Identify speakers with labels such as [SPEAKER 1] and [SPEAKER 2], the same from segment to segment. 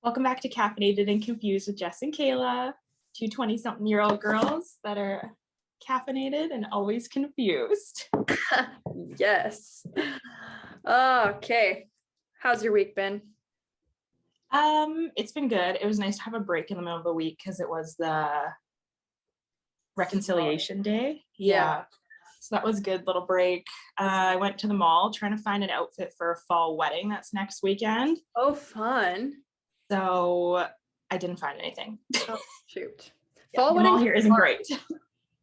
[SPEAKER 1] Welcome back to Caffeinated and Confused with Jess and Kayla, two 20-something-year-old girls that are caffeinated and always confused.
[SPEAKER 2] Yes. Okay. How's your week been?
[SPEAKER 1] It's been good. It was nice to have a break in the middle of the week because it was the reconciliation day. Yeah. So that was a good little break. I went to the mall trying to find an outfit for a fall wedding that's next weekend.
[SPEAKER 2] Oh, fun.
[SPEAKER 1] So I didn't find anything.
[SPEAKER 2] Oh, shoot.
[SPEAKER 1] Fall wedding here isn't great.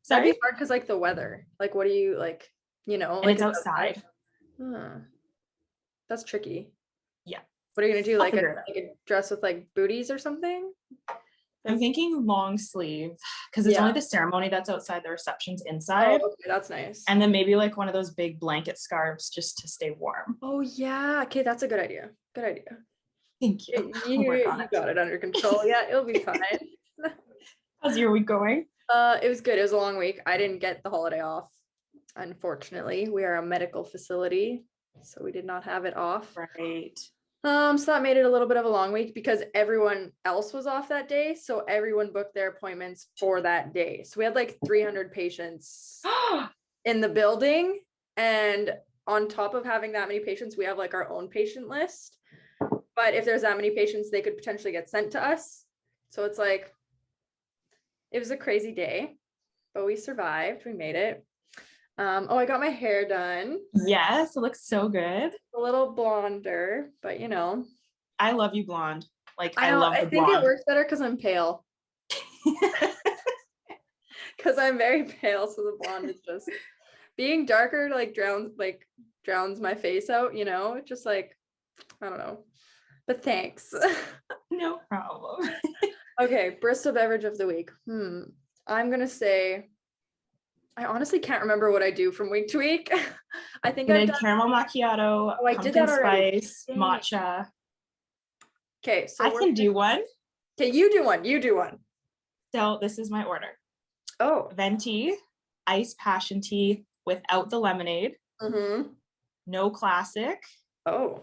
[SPEAKER 2] That'd be hard because like the weather. Like what do you like,
[SPEAKER 1] and
[SPEAKER 2] like
[SPEAKER 1] it's outside.
[SPEAKER 2] That's tricky.
[SPEAKER 1] Yeah.
[SPEAKER 2] What are you gonna do? Like a dress with like booties or something?
[SPEAKER 1] I'm thinking long sleeve because it's only the ceremony that's outside, the reception's inside.
[SPEAKER 2] Oh, okay, that's nice.
[SPEAKER 1] And then maybe like one of those big blanket scarves just to stay warm.
[SPEAKER 2] Oh yeah. Okay, that's a good idea. Good idea.
[SPEAKER 1] Thank you.
[SPEAKER 2] You got it under control. Yeah, it'll be fine.
[SPEAKER 1] How's your week going?
[SPEAKER 2] It was good. It was a long week. I didn't get the holiday off. Unfortunately, we are a medical facility, so we did not have it off.
[SPEAKER 1] Right.
[SPEAKER 2] So that made it a little bit of a long week because everyone else was off that day. So everyone booked their appointments for that day. So we had like 300 patients in the building. And on top of having that many patients, we have like our own patient list. But if there's that many patients, they could potentially get sent to us. So it's like, it was a crazy day, but we survived. We made it. I got my hair done.
[SPEAKER 1] Yes, it looks so good.
[SPEAKER 2] A little blonder, but
[SPEAKER 1] I love you blonde. Like
[SPEAKER 2] I
[SPEAKER 1] love the blonde.
[SPEAKER 2] I think it works better because I'm pale. Because I'm very pale, so the blonde is just being darker like drowns my face out, It's just like, I don't know. But thanks.
[SPEAKER 1] No problem.
[SPEAKER 2] Okay, Bristol beverage of the week. I'm gonna say I honestly can't remember what I do from week to week. I think I did
[SPEAKER 1] caramel macchiato.
[SPEAKER 2] Oh, I did that already.
[SPEAKER 1] Spice, matcha.
[SPEAKER 2] Okay, so
[SPEAKER 1] I can do one.
[SPEAKER 2] Okay, you do one. You do one.
[SPEAKER 1] So this is my order.
[SPEAKER 2] Oh,
[SPEAKER 1] venti, iced passion tea without the lemonade. No classic.
[SPEAKER 2] Oh.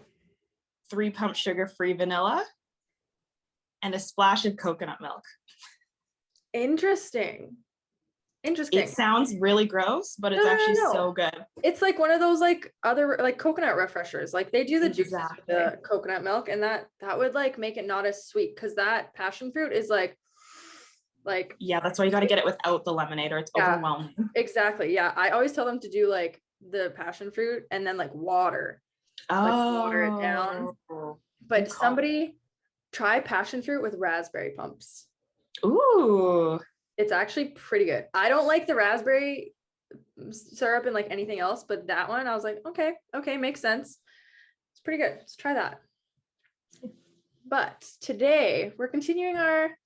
[SPEAKER 1] 3 pump sugar-free vanilla. And a splash of coconut milk.
[SPEAKER 2] Interesting.
[SPEAKER 1] It sounds really gross, but it's actually so good.
[SPEAKER 2] It's like one of those like other like coconut refreshers. Like they do the juices with the coconut milk, and that would like make it not as sweet because that passion fruit is like
[SPEAKER 1] yeah, that's why you got to get it without the lemonade or it's overwhelming.
[SPEAKER 2] Exactly. Yeah, I always tell them to do like the passion fruit and then like water. Water it down. But somebody try passion fruit with raspberry pumps.
[SPEAKER 1] Ooh.
[SPEAKER 2] It's actually pretty good. I don't like the raspberry syrup and like anything else, but that one I was like, okay, makes sense. It's pretty good. Let's try that. But today we're continuing our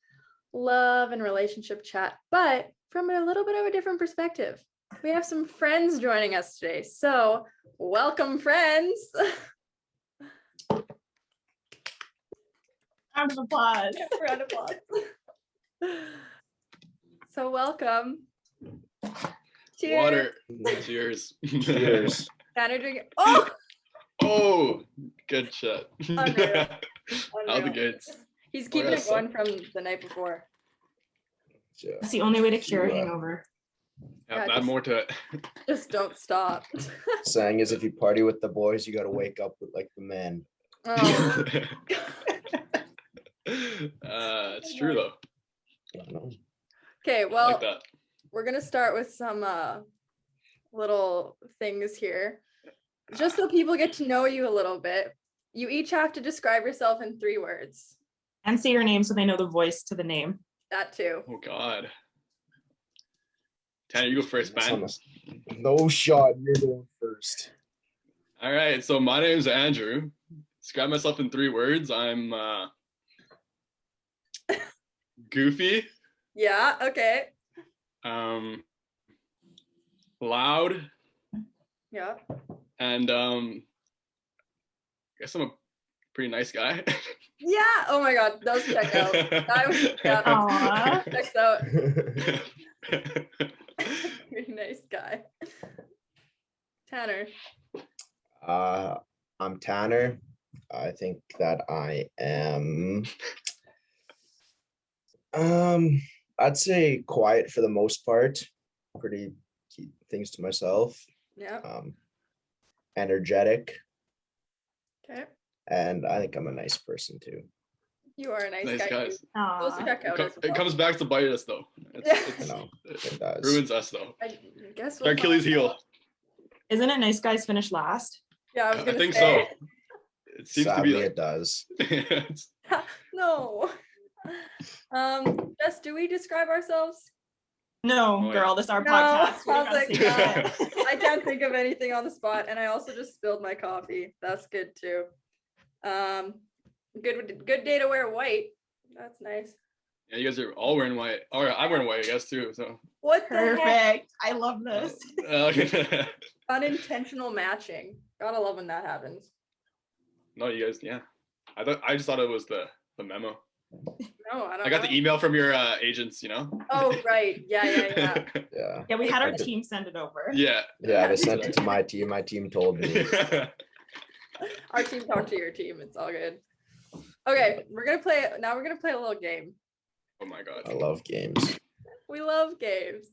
[SPEAKER 2] love and relationship chat, but from a little bit of a different perspective. We have some friends joining us today. So welcome, friends.
[SPEAKER 1] Round of applause.
[SPEAKER 2] Round of applause. So welcome. Cheers.
[SPEAKER 3] Water. Cheers.
[SPEAKER 2] Cheers. Tanner drinking.
[SPEAKER 3] Oh, good shot.
[SPEAKER 2] Unreal.
[SPEAKER 3] Out the gates.
[SPEAKER 2] He's keeping it going from the night before.
[SPEAKER 1] It's the only way to cure a hangover.
[SPEAKER 3] Add more to it.
[SPEAKER 2] Just don't stop.
[SPEAKER 4] Saying is, if you party with the boys, you got to wake up with like the men.
[SPEAKER 2] Oh.
[SPEAKER 3] It's true though.
[SPEAKER 2] Okay, well,
[SPEAKER 3] like
[SPEAKER 2] we're gonna start with some little things here, just so people get to know you a little bit. You each have to describe yourself in 3 words.
[SPEAKER 1] And say your name so they know the voice to the name.
[SPEAKER 2] That too.
[SPEAKER 3] Oh God. Tanner, you go first, man.
[SPEAKER 4] No shot, you're going first.
[SPEAKER 3] All right, so my name's Andrew. Describe myself in 3 words. I'm goofy.
[SPEAKER 2] Yeah, okay.
[SPEAKER 3] Loud.
[SPEAKER 2] Yeah.
[SPEAKER 3] And I guess I'm a pretty nice guy.
[SPEAKER 2] Yeah. Oh my God, those check out. Checks out. Pretty nice guy. Tanner.
[SPEAKER 4] I'm Tanner. I think that I am I'd say quiet for the most part. Pretty keep things to myself.
[SPEAKER 2] Yeah.
[SPEAKER 4] Energetic,
[SPEAKER 2] Okay.
[SPEAKER 4] and I think I'm a nice person too.
[SPEAKER 2] You are a nice
[SPEAKER 3] Nice
[SPEAKER 2] guy.
[SPEAKER 3] guys.
[SPEAKER 2] Too. Those
[SPEAKER 1] Aw.
[SPEAKER 2] check out as
[SPEAKER 3] It
[SPEAKER 2] well.
[SPEAKER 3] comes back to bite us though.
[SPEAKER 2] Yeah.
[SPEAKER 4] I know it does.
[SPEAKER 3] Ruins us though.
[SPEAKER 2] I guess
[SPEAKER 3] Our Achilles
[SPEAKER 2] find
[SPEAKER 3] heel.
[SPEAKER 2] out.
[SPEAKER 1] Isn't it nice guys finish last?
[SPEAKER 2] Yeah, I was
[SPEAKER 3] I
[SPEAKER 2] gonna
[SPEAKER 3] think
[SPEAKER 2] say.
[SPEAKER 3] so. It seems
[SPEAKER 4] Sadly,
[SPEAKER 3] to be
[SPEAKER 4] it does.
[SPEAKER 3] like
[SPEAKER 2] No. Jess, do we describe ourselves?
[SPEAKER 1] No,
[SPEAKER 3] Oh, yeah.
[SPEAKER 1] girl, this is our
[SPEAKER 2] No,
[SPEAKER 1] podcast. We
[SPEAKER 2] I
[SPEAKER 1] don't
[SPEAKER 2] was
[SPEAKER 1] gotta
[SPEAKER 2] like,
[SPEAKER 1] say
[SPEAKER 2] no.
[SPEAKER 1] shit.
[SPEAKER 2] I can't think of anything on the spot, and I also just spilled my coffee. That's good too. Good day to wear white. That's nice.
[SPEAKER 3] yeah, you guys are all wearing white. Or I'm wearing white, I guess too. So
[SPEAKER 2] What the heck?
[SPEAKER 1] Perfect. I love this.
[SPEAKER 2] Unintentional matching. Gotta love when that happens.
[SPEAKER 3] No, you guys, yeah. I just thought it was the memo.
[SPEAKER 2] No, I don't
[SPEAKER 3] I got
[SPEAKER 2] know.
[SPEAKER 3] the email from your agents, you know?
[SPEAKER 2] Oh, right. Yeah.
[SPEAKER 4] Yeah.
[SPEAKER 1] Yeah, we had our
[SPEAKER 4] I did.
[SPEAKER 1] team send it over.
[SPEAKER 3] Yeah.
[SPEAKER 4] Yeah, they sent it to my team. My team told me.
[SPEAKER 2] Our team talked to your team. It's all good. Okay, we're gonna play a little game.
[SPEAKER 3] Oh my god.
[SPEAKER 4] I love games.
[SPEAKER 2] We love games.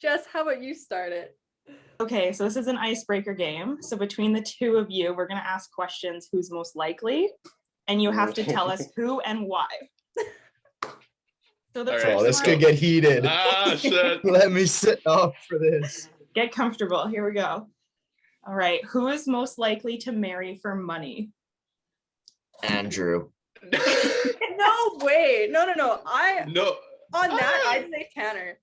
[SPEAKER 2] Jess, how about you start it?
[SPEAKER 1] Okay, so this is an icebreaker game. So between the two of you, we're gonna ask questions who's most likely, and you have to tell us who and why. So the
[SPEAKER 3] All right.
[SPEAKER 1] first
[SPEAKER 4] Oh, this
[SPEAKER 1] one,
[SPEAKER 4] could get heated.
[SPEAKER 3] Ah, shit.
[SPEAKER 4] Let me sit up for this.
[SPEAKER 1] get comfortable. Here we go. All right, who is most likely to marry for money?
[SPEAKER 4] Andrew.
[SPEAKER 2] No way. No.
[SPEAKER 3] No.
[SPEAKER 2] On that, I'd say Tanner.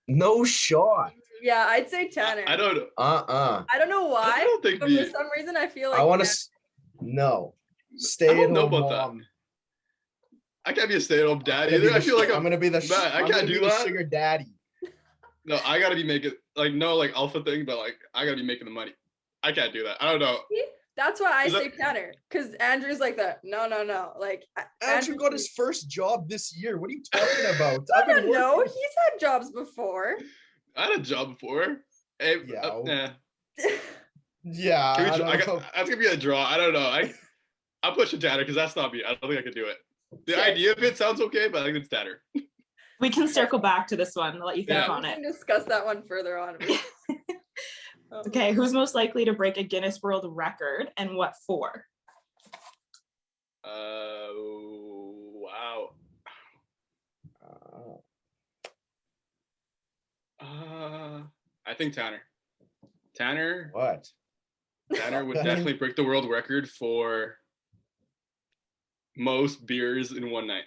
[SPEAKER 4] No shot.
[SPEAKER 2] Yeah, I'd say Tanner.
[SPEAKER 3] I don't.
[SPEAKER 2] I don't know why,
[SPEAKER 3] I don't think
[SPEAKER 2] but for some reason I feel like
[SPEAKER 4] I want
[SPEAKER 2] Tanner-
[SPEAKER 4] to. No.
[SPEAKER 3] I
[SPEAKER 4] Stay
[SPEAKER 3] don't
[SPEAKER 4] at
[SPEAKER 3] know
[SPEAKER 4] home
[SPEAKER 3] about that.
[SPEAKER 4] mom.
[SPEAKER 3] I can't be a stay-at-home dad
[SPEAKER 4] I'm gonna be
[SPEAKER 3] either. I
[SPEAKER 4] the
[SPEAKER 3] feel like
[SPEAKER 4] I'm gonna be the.
[SPEAKER 3] Man, I
[SPEAKER 4] I'm
[SPEAKER 3] can't
[SPEAKER 4] gonna
[SPEAKER 3] do
[SPEAKER 4] be the
[SPEAKER 3] that.
[SPEAKER 4] sugar daddy.
[SPEAKER 3] No, I gotta be making like no like alpha thing, but like I gotta be making the money. I can't do that. I don't know.
[SPEAKER 2] That's why I
[SPEAKER 3] Is
[SPEAKER 2] say
[SPEAKER 3] that-
[SPEAKER 2] Tanner, because Andrew's like that. No. Like
[SPEAKER 4] Andrew got his first job this year. What are you talking about? I've
[SPEAKER 2] I
[SPEAKER 4] been
[SPEAKER 2] don't know.
[SPEAKER 4] working.
[SPEAKER 2] He's had jobs before.
[SPEAKER 3] I had a job before. Hey,
[SPEAKER 4] Yeah.
[SPEAKER 3] nah.
[SPEAKER 4] Yeah,
[SPEAKER 3] Can we
[SPEAKER 4] I
[SPEAKER 3] dr-
[SPEAKER 4] don't know.
[SPEAKER 3] that's gonna be a draw. I don't know. I'll push it Tanner because that's not me. I don't think I could do it. The
[SPEAKER 2] Okay.
[SPEAKER 3] idea of it sounds okay, but I think it's Tanner.
[SPEAKER 1] We can circle back to this one. I'll let you think
[SPEAKER 3] Yeah.
[SPEAKER 1] on
[SPEAKER 2] We
[SPEAKER 1] it.
[SPEAKER 2] can discuss that one further on.
[SPEAKER 1] Okay, who's most likely to break a Guinness World Record and what for?
[SPEAKER 3] Wow. I think Tanner.
[SPEAKER 4] What?
[SPEAKER 3] Tanner would definitely break the world record for most beers in one night.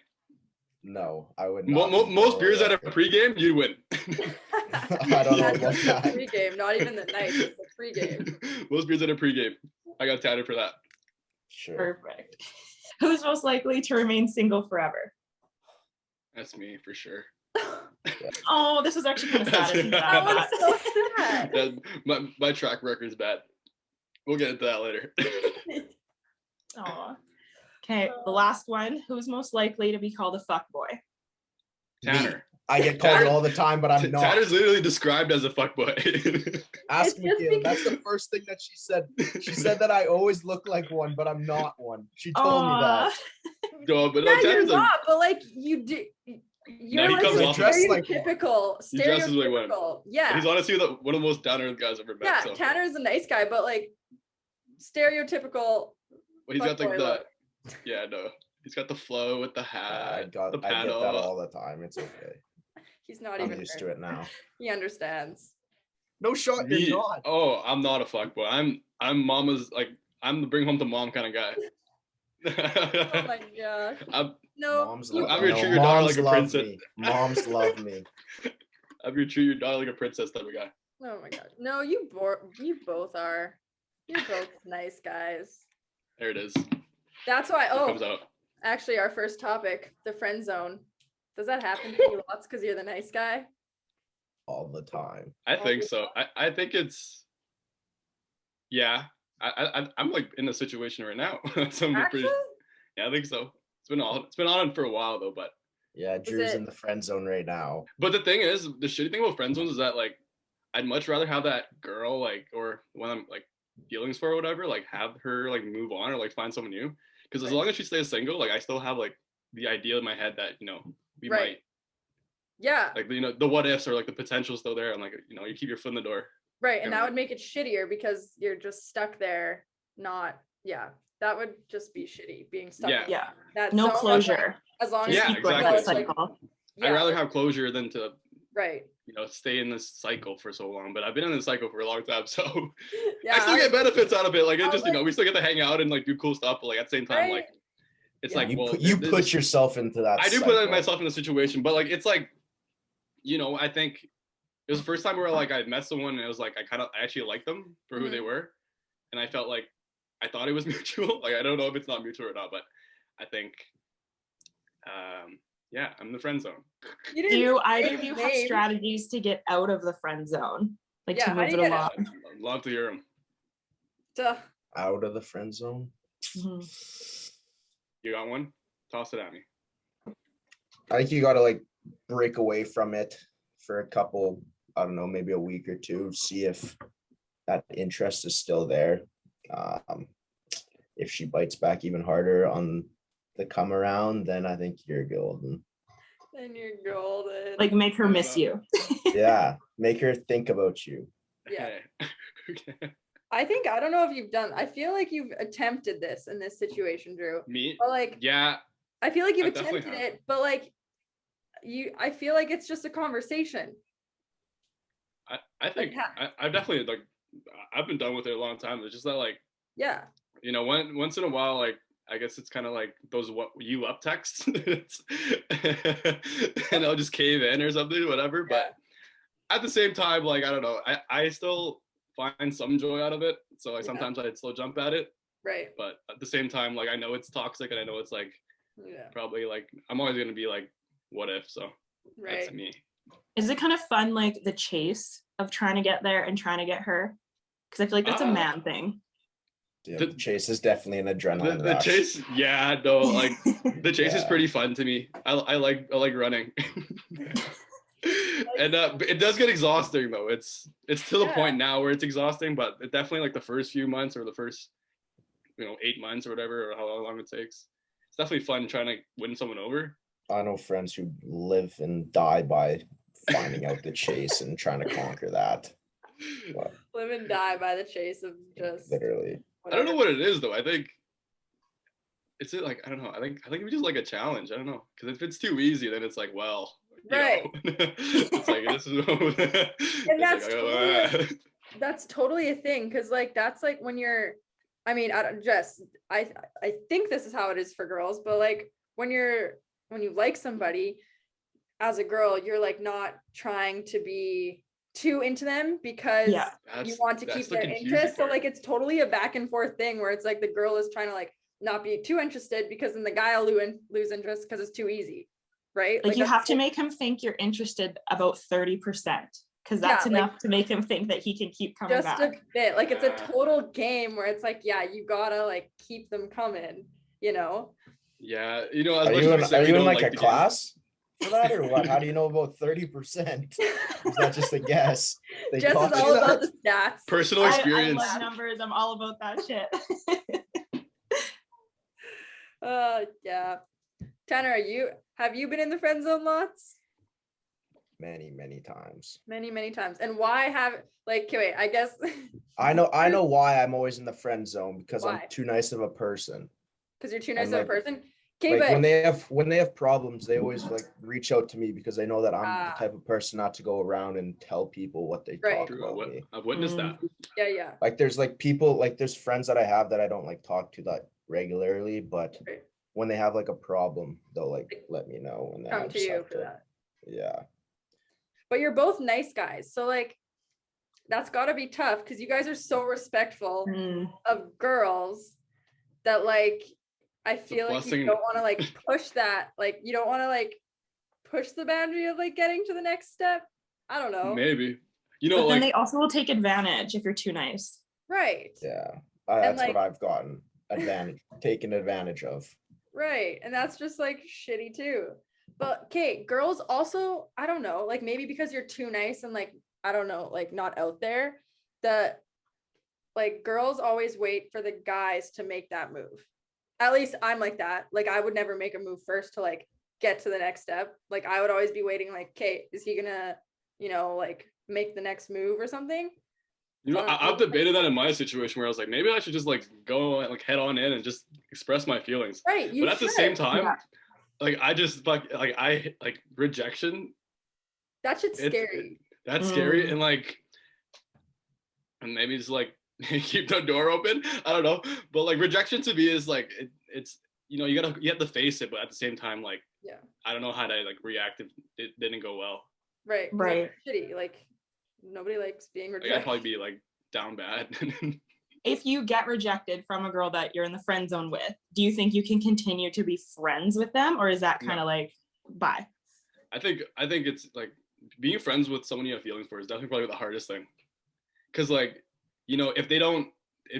[SPEAKER 4] No, I would not.
[SPEAKER 3] Most beers at a pregame, you'd win.
[SPEAKER 4] I don't know
[SPEAKER 2] That's
[SPEAKER 4] about
[SPEAKER 2] just the
[SPEAKER 4] that.
[SPEAKER 2] pregame, not even the night, just the pregame.
[SPEAKER 3] Most beers at a pregame. I got Tanner for that.
[SPEAKER 4] Sure.
[SPEAKER 1] Perfect. Who's most likely to remain single forever?
[SPEAKER 3] That's me for sure.
[SPEAKER 1] Oh, this was actually kind of sad. I didn't
[SPEAKER 2] That
[SPEAKER 1] add
[SPEAKER 2] was
[SPEAKER 1] that.
[SPEAKER 2] so sad.
[SPEAKER 3] That, my track record's bad. We'll get into that later.
[SPEAKER 1] Aw. Okay, the last one. Who's most likely to be called a fuckboy?
[SPEAKER 3] Tanner.
[SPEAKER 4] I get called it
[SPEAKER 3] Tanner-
[SPEAKER 4] all the time, but I'm not.
[SPEAKER 3] Tanner's literally described as a fuckboy.
[SPEAKER 4] Ask
[SPEAKER 2] It's just
[SPEAKER 4] Michaela. That's
[SPEAKER 2] because-
[SPEAKER 4] the first thing that she said. She said that I always look like one, but I'm not one. She told me
[SPEAKER 1] Aw.
[SPEAKER 4] that.
[SPEAKER 3] No, but no,
[SPEAKER 2] Yeah, you're
[SPEAKER 3] Tanner's a,
[SPEAKER 2] not, but like you do. You're
[SPEAKER 3] he
[SPEAKER 2] like
[SPEAKER 3] comes
[SPEAKER 2] a
[SPEAKER 3] off
[SPEAKER 4] as- like one.
[SPEAKER 2] stereotypical.
[SPEAKER 3] He dresses like one.
[SPEAKER 2] Stereotypical. Yeah.
[SPEAKER 3] he's honestly one of the most down to earth guys I've ever met.
[SPEAKER 2] Yeah,
[SPEAKER 3] So.
[SPEAKER 2] Tanner's a nice guy, but like stereotypical.
[SPEAKER 3] Well, he's got like
[SPEAKER 2] fuckboy
[SPEAKER 3] the
[SPEAKER 2] look.
[SPEAKER 3] yeah, no. He's got the flow with the hat,
[SPEAKER 4] I
[SPEAKER 3] the
[SPEAKER 4] get
[SPEAKER 3] paddle.
[SPEAKER 4] that all the time. It's okay.
[SPEAKER 2] He's not
[SPEAKER 4] I'm
[SPEAKER 2] even
[SPEAKER 4] used
[SPEAKER 2] there.
[SPEAKER 4] to it now.
[SPEAKER 2] He understands.
[SPEAKER 4] No shot,
[SPEAKER 3] Me,
[SPEAKER 4] you're not.
[SPEAKER 3] oh, I'm not a fuckboy. I'm mama's like I'm the bring home to mom kind of guy.
[SPEAKER 2] Oh my gosh.
[SPEAKER 3] I'm
[SPEAKER 2] No.
[SPEAKER 4] Moms
[SPEAKER 2] you-
[SPEAKER 4] love
[SPEAKER 3] I'm
[SPEAKER 4] me.
[SPEAKER 3] gonna treat your daughter
[SPEAKER 4] Moms
[SPEAKER 3] like a
[SPEAKER 4] love
[SPEAKER 3] princess.
[SPEAKER 4] me. Moms love me.
[SPEAKER 3] gonna treat your daughter like a princess type of guy.
[SPEAKER 2] Oh my god. No, you both are. You're both nice guys.
[SPEAKER 3] There it is.
[SPEAKER 2] That's why.
[SPEAKER 3] It comes
[SPEAKER 2] Oh,
[SPEAKER 3] out.
[SPEAKER 2] actually, our first topic, the friend zone. Does that happen to you lots because you're the nice guy?
[SPEAKER 4] All the time.
[SPEAKER 3] I think so. I think it's yeah. I'm like in the situation right now. So I'm
[SPEAKER 2] Actually,
[SPEAKER 3] pretty, yeah, I think so. It's been on for a while though, but
[SPEAKER 4] Yeah, Drew's
[SPEAKER 2] it-
[SPEAKER 4] in the friend zone right now.
[SPEAKER 3] the thing is, the shitty thing about friend zones is that like I'd much rather have that girl like or when I'm like feelings for or whatever, like have her like move on or like find someone new. because as long as she stays single, like I still have like the idea in my head that we might,
[SPEAKER 2] Yeah.
[SPEAKER 3] like the what ifs or like the potential still there, and like you keep your foot in the door.
[SPEAKER 2] Right, and that would make it shittier because you're just stuck there. That would just be shitty being stuck.
[SPEAKER 3] Yeah.
[SPEAKER 2] That
[SPEAKER 1] No
[SPEAKER 2] zone,
[SPEAKER 1] closure.
[SPEAKER 2] as long as
[SPEAKER 3] Yeah,
[SPEAKER 2] you
[SPEAKER 3] exactly.
[SPEAKER 2] know,
[SPEAKER 1] That
[SPEAKER 2] like,
[SPEAKER 1] cycle.
[SPEAKER 3] I'd rather have closure than to
[SPEAKER 2] right.
[SPEAKER 3] stay in this cycle for so long. But I've been in this cycle for a long time, so
[SPEAKER 2] Yeah,
[SPEAKER 3] I still get benefits out of it. Like it just
[SPEAKER 2] like,
[SPEAKER 3] we still get to hang out and like do cool stuff, but like at the same time, like it's
[SPEAKER 2] Yeah.
[SPEAKER 3] like
[SPEAKER 4] you put yourself into that.
[SPEAKER 3] I do
[SPEAKER 4] cycle.
[SPEAKER 3] put myself in a situation, but like it's like I think it was the first time where like I met someone and it was like I actually liked them for who they were, and I felt like I thought it was mutual. Like I don't know if it's not mutual or not, but I think I'm in the friend zone.
[SPEAKER 1] Do either of you have strategies to get out of the friend zone, like to move it along?
[SPEAKER 3] I'd love to hear them.
[SPEAKER 2] Duh.
[SPEAKER 4] Out of the friend zone.
[SPEAKER 1] Mm-hmm.
[SPEAKER 3] You got one? Toss it at me.
[SPEAKER 4] I think you got to like break away from it for a couple, I don't know, maybe a week or two, see if that interest is still there. If she bites back even harder on the come around, then I think you're golden.
[SPEAKER 2] Then you're golden.
[SPEAKER 1] Like make her miss you.
[SPEAKER 4] Yeah, make her think about you.
[SPEAKER 2] Yeah.
[SPEAKER 3] Okay.
[SPEAKER 2] I don't know if you've I feel like you've attempted this in this situation, Drew.
[SPEAKER 3] Me?
[SPEAKER 2] But like,
[SPEAKER 3] yeah.
[SPEAKER 2] I feel like you've
[SPEAKER 3] I
[SPEAKER 2] attempted it, but like I feel like it's just a conversation.
[SPEAKER 3] I think I've definitely like I've been done with it a long time. It's just that like once in a while, like I guess it's kind of like those what you up texts and I'll just cave in or something, whatever. But at the same time, like I don't know, I still find some joy out of it. So like sometimes I'd still jump at it.
[SPEAKER 2] Right.
[SPEAKER 3] But at the same time, like I know it's toxic and I know it's like probably like I'm always gonna be like, what if? So that's me.
[SPEAKER 1] Is it kind of fun, like the chase of trying to get there and trying to get her? Because I feel like that's a man thing.
[SPEAKER 4] Yeah, the chase is definitely an adrenaline
[SPEAKER 3] the
[SPEAKER 4] rush.
[SPEAKER 3] chase, like the chase is pretty fun to me. I like running. And it does get exhausting though. It's to the point now where it's exhausting, but it definitely like the first few months or the first 8 months or whatever, or how long it takes. It's definitely fun trying to win someone over.
[SPEAKER 4] I know friends who live and die by finding out the chase and trying to conquer that. But
[SPEAKER 2] live and die by the chase of just
[SPEAKER 4] literally.
[SPEAKER 3] Whatever. I don't know what it is though. I think it's like I don't know. I think it's just like a challenge. I don't know, because if it's too easy, then it's like it's like this is
[SPEAKER 2] and that's totally a thing, because like that's like when you're. I mean, I think this is how it is for girls, but like when you like somebody as a girl, you're like not trying to be too into them because you want to keep their interest. So like it's totally a back and forth thing where it's like the girl is trying to like not be too interested because then the guy will lose interest because it's too easy, right?
[SPEAKER 1] Like you have to make him think you're interested about 30%, because that's enough to make him think that he can keep coming back.
[SPEAKER 2] Just a bit. Like it's a total game where it's like, you gotta like keep them coming,
[SPEAKER 3] Yeah,
[SPEAKER 4] are you in like a class for that or what? How do you know about 30%? Is that just a guess?
[SPEAKER 2] Jess is all about the stats.
[SPEAKER 3] Personal experience.
[SPEAKER 1] I love numbers. I'm all about that shit.
[SPEAKER 2] Yeah. Tanner, have you been in the friend zone lots?
[SPEAKER 4] Many times.
[SPEAKER 2] Many times. And why wait, I guess
[SPEAKER 4] I know why I'm always in the friend zone, because I'm too nice of a person.
[SPEAKER 2] Because you're too nice of a person?
[SPEAKER 4] Okay, like when they have problems, they always like reach out to me because they know that I'm the type of person not to go around and tell people what they talk about me.
[SPEAKER 3] I've witnessed that.
[SPEAKER 2] Yeah.
[SPEAKER 4] Like there's like people, like there's friends that I have that I don't like talk to that regularly, but when they have like a problem, they'll like let me know and
[SPEAKER 2] come to you for that.
[SPEAKER 4] Yeah.
[SPEAKER 2] But you're both nice guys, so like that's got to be tough because you guys are so respectful of girls that like I feel like you don't want to like push that, like you don't want to like push the boundary of like getting to the next step. I don't know.
[SPEAKER 3] Maybe.
[SPEAKER 1] But then they also will take advantage if you're too nice.
[SPEAKER 2] Right.
[SPEAKER 4] Yeah. That's what I've gotten taken advantage of.
[SPEAKER 2] Right. And that's just like shitty too. But okay, girls also, I don't know, like maybe because you're too nice and like, I don't know, like not out there, that like girls always wait for the guys to make that move At least I'm like that. Like I would never make a move first to like get to the next step. Like I would always be waiting like, okay, is he gonna, like make the next move or something?
[SPEAKER 3] I've debated that in my situation where I was like, maybe I should just like go and like head on in and just express my feelings.
[SPEAKER 2] Right.
[SPEAKER 3] But at the same time,
[SPEAKER 1] Yeah.
[SPEAKER 3] like I just like I like rejection.
[SPEAKER 2] That shit's scary.
[SPEAKER 3] That's scary, and like, and maybe just like keep the door open. I don't know, but like rejection to me is like it's you have to face it, but at the same time, like I don't know how to like react if it didn't go well.
[SPEAKER 2] Right.
[SPEAKER 1] Right.
[SPEAKER 2] Shitty. Like nobody likes being rejected.
[SPEAKER 3] Like, I'd probably be like down bad.
[SPEAKER 1] If you get rejected from a girl that you're in the friend zone with, do you think you can continue to be friends with them, or is that kind of like bye?
[SPEAKER 3] I think it's like being friends with someone you have feelings for is definitely probably the hardest thing. Cause like, if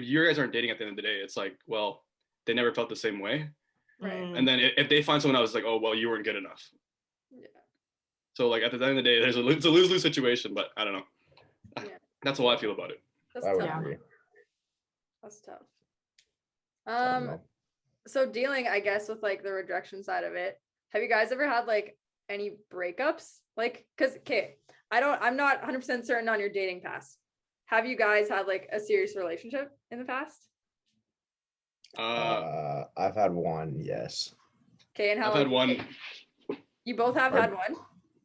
[SPEAKER 3] you guys aren't dating at the end of the day, it's like, well, they never felt the same way.
[SPEAKER 2] Right.
[SPEAKER 3] And then if they find someone else, like, oh, well, you weren't good enough.
[SPEAKER 2] Yeah.
[SPEAKER 3] So like at the end of the day, it's a lose-lose situation, but I don't know.
[SPEAKER 2] Yeah.
[SPEAKER 3] That's how I feel about it.
[SPEAKER 2] That's
[SPEAKER 4] I would
[SPEAKER 2] tough.
[SPEAKER 4] agree.
[SPEAKER 2] That's tough.
[SPEAKER 4] don't know.
[SPEAKER 2] So dealing, I guess, with like the rejection side of it, have you guys ever had like any breakups? Like, cause okay, I'm not 100% certain on your dating past. Have you guys had like a serious relationship in the past?
[SPEAKER 4] I've had one, yes.
[SPEAKER 2] Okay, and how
[SPEAKER 3] I've had one.
[SPEAKER 2] You both have had one?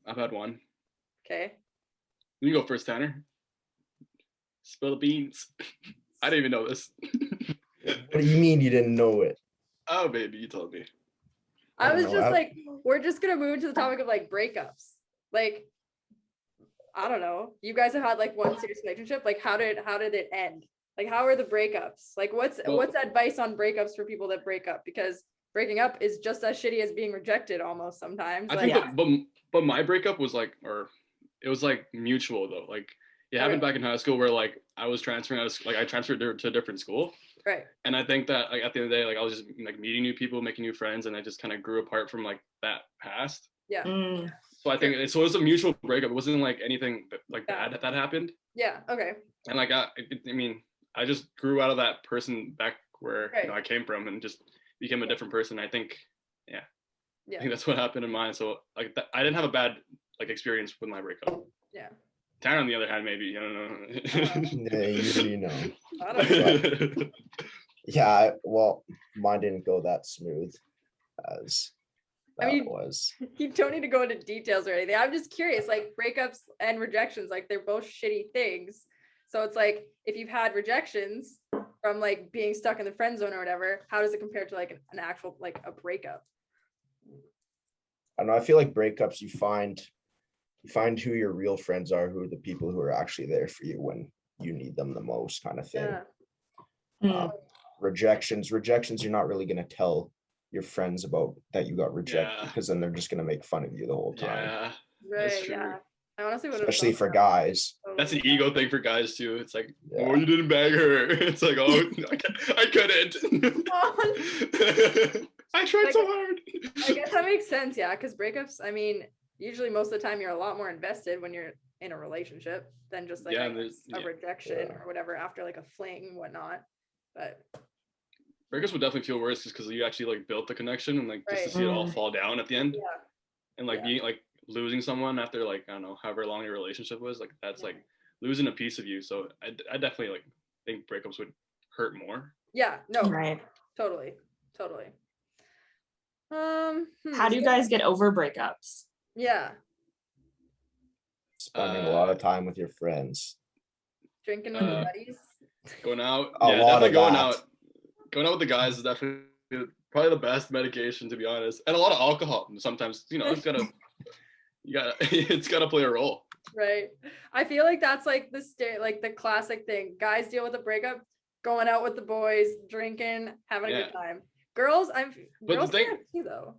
[SPEAKER 3] I've had one.
[SPEAKER 2] Okay.
[SPEAKER 3] You can go first, Tanner. Spill the beans. I didn't even know this.
[SPEAKER 4] What do you mean you didn't know it?
[SPEAKER 3] Oh, baby, you told me.
[SPEAKER 2] I was
[SPEAKER 4] know,
[SPEAKER 2] just like, we're just gonna move to the topic of like breakups. Like, I don't know. You guys have had like one serious relationship. Like, how did it end? Like, how are the breakups? Like, what's advice on breakups for people that break up? Because breaking up is just as shitty as being rejected almost sometimes.
[SPEAKER 3] I
[SPEAKER 2] Like,
[SPEAKER 3] think, but my breakup was like, it was like mutual though. Like it happened back in high school where like I was transferring I transferred to a different school.
[SPEAKER 2] right.
[SPEAKER 3] And I think that like at the end of the day, like I was just like meeting new people, making new friends, and I just kind of grew apart from like that past.
[SPEAKER 2] Yeah.
[SPEAKER 3] So I think it was a mutual breakup. It wasn't like anything like bad that happened.
[SPEAKER 2] Yeah. Okay.
[SPEAKER 3] And like I mean, I just grew out of that person back where
[SPEAKER 2] Right.
[SPEAKER 3] I came from and just became a different person. I think,
[SPEAKER 2] Yeah.
[SPEAKER 3] I think that's what happened in mine. So like I didn't have a bad like experience with my breakup.
[SPEAKER 2] Yeah.
[SPEAKER 3] Tanner, on the other hand, maybe I don't know.
[SPEAKER 4] Yeah, you know.
[SPEAKER 2] I don't know.
[SPEAKER 4] Yeah, well, mine didn't go that smooth as that
[SPEAKER 2] mean,
[SPEAKER 4] was.
[SPEAKER 2] You don't need to go into details or anything. I'm just curious, like breakups and rejections, like they're both shitty things. So it's like if you've had rejections from like being stuck in the friend zone or whatever, how does it compare to like an actual like a breakup?
[SPEAKER 4] I don't know. I feel like breakups, you find who your real friends are, who are the people who are actually there for you when you need them the most, kind of thing. Rejections, you're not really going to tell your friends about that you got rejected, because then they're just going to make fun of you the whole time.
[SPEAKER 3] Yeah,
[SPEAKER 2] Right.
[SPEAKER 3] that's true.
[SPEAKER 2] Yeah. I honestly would have
[SPEAKER 4] Especially for guys.
[SPEAKER 3] That's an ego thing for guys too. It's like, oh, you didn't bag her. It's like, oh, I couldn't. I tried so hard.
[SPEAKER 2] I guess that makes sense, yeah, because breakups, I mean, usually most of the time you're a lot more invested when you're in a relationship than just like a rejection or whatever after like a fling and whatnot. But
[SPEAKER 3] breakups would definitely feel worse just because you actually like built the connection, and like just to see it all fall down at the end.
[SPEAKER 2] Yeah.
[SPEAKER 3] And like being like losing someone after like, I don't know, however long your relationship was, like that's like losing a piece of you. So I definitely like think breakups would hurt more.
[SPEAKER 2] Yeah, no,
[SPEAKER 1] Right.
[SPEAKER 2] Totally.
[SPEAKER 1] How do you guys get over breakups?
[SPEAKER 2] Yeah,
[SPEAKER 4] Spending a lot of time with your friends.
[SPEAKER 2] drinking with the buddies.
[SPEAKER 3] Going out.
[SPEAKER 4] A
[SPEAKER 3] Yeah,
[SPEAKER 4] lot
[SPEAKER 3] definitely
[SPEAKER 4] of
[SPEAKER 3] going
[SPEAKER 4] that.
[SPEAKER 3] out. Going out with the guys is definitely probably the best medication, to be honest. And a lot of alcohol. Sometimes, it's gotta play a role.
[SPEAKER 2] Right. I feel like that's like the classic thing. Guys deal with a breakup, going out with the boys, drinking, having a good time. Girls, girls do that too though.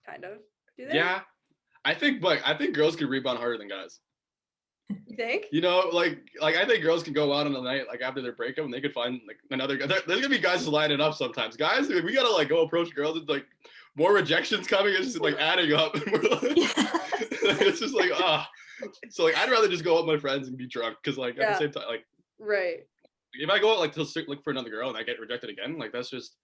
[SPEAKER 2] Kind of. Do they?
[SPEAKER 3] Yeah. I think girls can rebound harder than guys.
[SPEAKER 2] You think?
[SPEAKER 3] Like I think girls can go out on a night like after their breakup and they could find like another guy. There's gonna be guys just lining up sometimes. Guys, we gotta like go approach girls. It's like more rejections coming. It's just like adding up. And we're like, it's just like So like I'd rather just go out with my friends and be drunk because like at the same time like
[SPEAKER 2] right.
[SPEAKER 3] if I go out like to look for another girl and I get rejected again, like that's just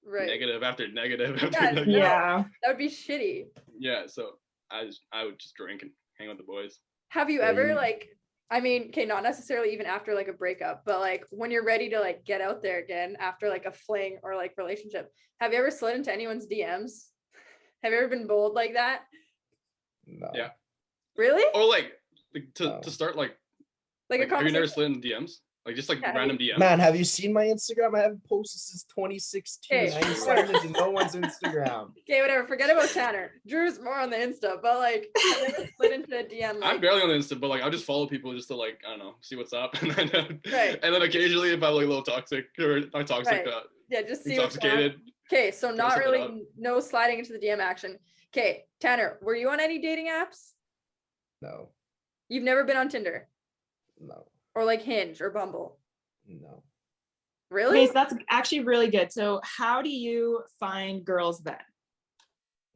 [SPEAKER 2] Right.
[SPEAKER 3] negative after negative after
[SPEAKER 2] Yeah,
[SPEAKER 3] negative.
[SPEAKER 2] no.
[SPEAKER 1] Yeah.
[SPEAKER 2] That would be shitty.
[SPEAKER 3] Yeah, so I would just drink and hang with the boys.
[SPEAKER 2] Have you
[SPEAKER 4] Yeah,
[SPEAKER 2] ever
[SPEAKER 4] you-
[SPEAKER 2] like, I mean, okay, not necessarily even after like a breakup, but like when you're ready to like get out there again after like a fling or like relationship, have you ever slid into anyone's DMs? Have you ever been bold like that?
[SPEAKER 4] No.
[SPEAKER 3] Yeah.
[SPEAKER 2] Really?
[SPEAKER 3] Or like
[SPEAKER 4] No.
[SPEAKER 3] to start like
[SPEAKER 2] Like a
[SPEAKER 3] have you never
[SPEAKER 2] conversation?
[SPEAKER 3] slid in DMs? Like just like
[SPEAKER 2] Yeah,
[SPEAKER 3] random DMs.
[SPEAKER 4] Man, have you seen my Instagram? I haven't posted since 2016.
[SPEAKER 2] Okay,
[SPEAKER 4] I ain't sliding into no one's Instagram.
[SPEAKER 2] Okay, whatever. Forget about Tanner. Drew's more on the Insta, but like, have you ever slid into a DM?
[SPEAKER 3] I'm
[SPEAKER 2] Like,
[SPEAKER 3] barely on the Insta, but like I'll just follow people just to like, I don't know, see what's up. And then,
[SPEAKER 2] Right.
[SPEAKER 3] and then occasionally if I'm like a little toxic or not toxic,
[SPEAKER 2] Right. yeah, just see what's going on.
[SPEAKER 3] intoxicated.
[SPEAKER 2] Okay, so not
[SPEAKER 3] something
[SPEAKER 2] really
[SPEAKER 3] up.
[SPEAKER 2] no sliding into the DM action. Okay, Tanner, were you on any dating apps?
[SPEAKER 4] No,
[SPEAKER 2] You've never been on Tinder
[SPEAKER 4] no,
[SPEAKER 2] or like Hinge or Bumble?
[SPEAKER 4] no.
[SPEAKER 2] Really?
[SPEAKER 1] Okay, so that's actually really good. So how do you find girls then?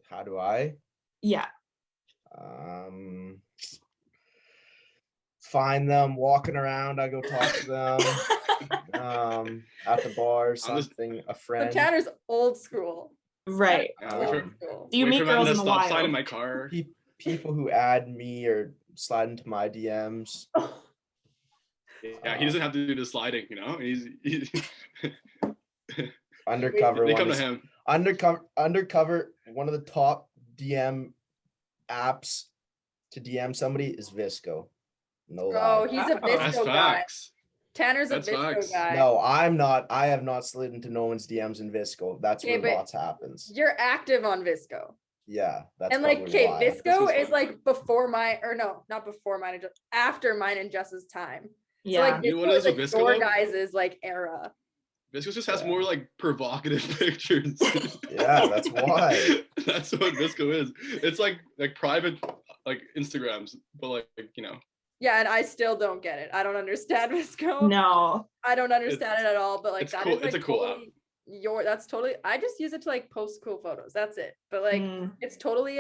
[SPEAKER 4] How do I?
[SPEAKER 1] Yeah.
[SPEAKER 4] Find them walking around. I go talk to them. At the bar, or something. A
[SPEAKER 2] So
[SPEAKER 4] friend.
[SPEAKER 2] Tanner's old school.
[SPEAKER 1] Right.
[SPEAKER 3] Yeah, wait for-
[SPEAKER 2] Old school.
[SPEAKER 1] Do you
[SPEAKER 3] wait
[SPEAKER 1] meet
[SPEAKER 3] for them
[SPEAKER 1] girls
[SPEAKER 3] to
[SPEAKER 1] in the
[SPEAKER 3] stop sign in
[SPEAKER 1] wild?
[SPEAKER 3] my car.
[SPEAKER 4] People who add me or slide into my DMs.
[SPEAKER 3] Yeah, he doesn't have to do the sliding, you know. He's
[SPEAKER 4] Undercover.
[SPEAKER 3] they
[SPEAKER 4] one
[SPEAKER 3] come to
[SPEAKER 4] is-
[SPEAKER 3] him.
[SPEAKER 4] Undercover. One of the top DM apps to DM somebody is Visco. No
[SPEAKER 2] Oh,
[SPEAKER 4] lie.
[SPEAKER 2] he's a
[SPEAKER 1] Oh.
[SPEAKER 3] That's
[SPEAKER 2] Visco guy.
[SPEAKER 3] facts.
[SPEAKER 2] Tanner's
[SPEAKER 3] That's
[SPEAKER 2] a Visco
[SPEAKER 3] facts.
[SPEAKER 2] guy.
[SPEAKER 4] No, I'm not. I have not slid into no one's DMs in Visco. That's
[SPEAKER 2] Okay,
[SPEAKER 4] where
[SPEAKER 2] but
[SPEAKER 4] lots happens.
[SPEAKER 2] You're active on Visco.
[SPEAKER 4] Yeah, that's
[SPEAKER 2] And like,
[SPEAKER 4] probably
[SPEAKER 2] okay,
[SPEAKER 4] why.
[SPEAKER 2] Visco
[SPEAKER 3] Visco's
[SPEAKER 2] is
[SPEAKER 3] fun.
[SPEAKER 2] like before mine, or no, not before mine, and after mine and Jess's time. So
[SPEAKER 1] Yeah.
[SPEAKER 2] like,
[SPEAKER 3] You know what
[SPEAKER 2] Visco
[SPEAKER 3] it
[SPEAKER 2] is
[SPEAKER 3] is with
[SPEAKER 2] like
[SPEAKER 3] Visco,
[SPEAKER 2] your
[SPEAKER 3] though?
[SPEAKER 2] guys' like era.
[SPEAKER 3] Visco just has
[SPEAKER 4] Yeah.
[SPEAKER 3] more like provocative pictures.
[SPEAKER 4] Yeah, that's why.
[SPEAKER 3] That's what Visco is. It's like private like Instagrams, but like you know.
[SPEAKER 2] Yeah, and I still don't get it. I don't understand Visco.
[SPEAKER 1] No.
[SPEAKER 2] I don't understand it at all. But like
[SPEAKER 3] it's
[SPEAKER 2] that
[SPEAKER 3] cool-
[SPEAKER 2] is like
[SPEAKER 3] it's a cool app.
[SPEAKER 2] totally that's totally. I just use it to like post cool photos. That's it. But like
[SPEAKER 1] Mm,
[SPEAKER 2] it's totally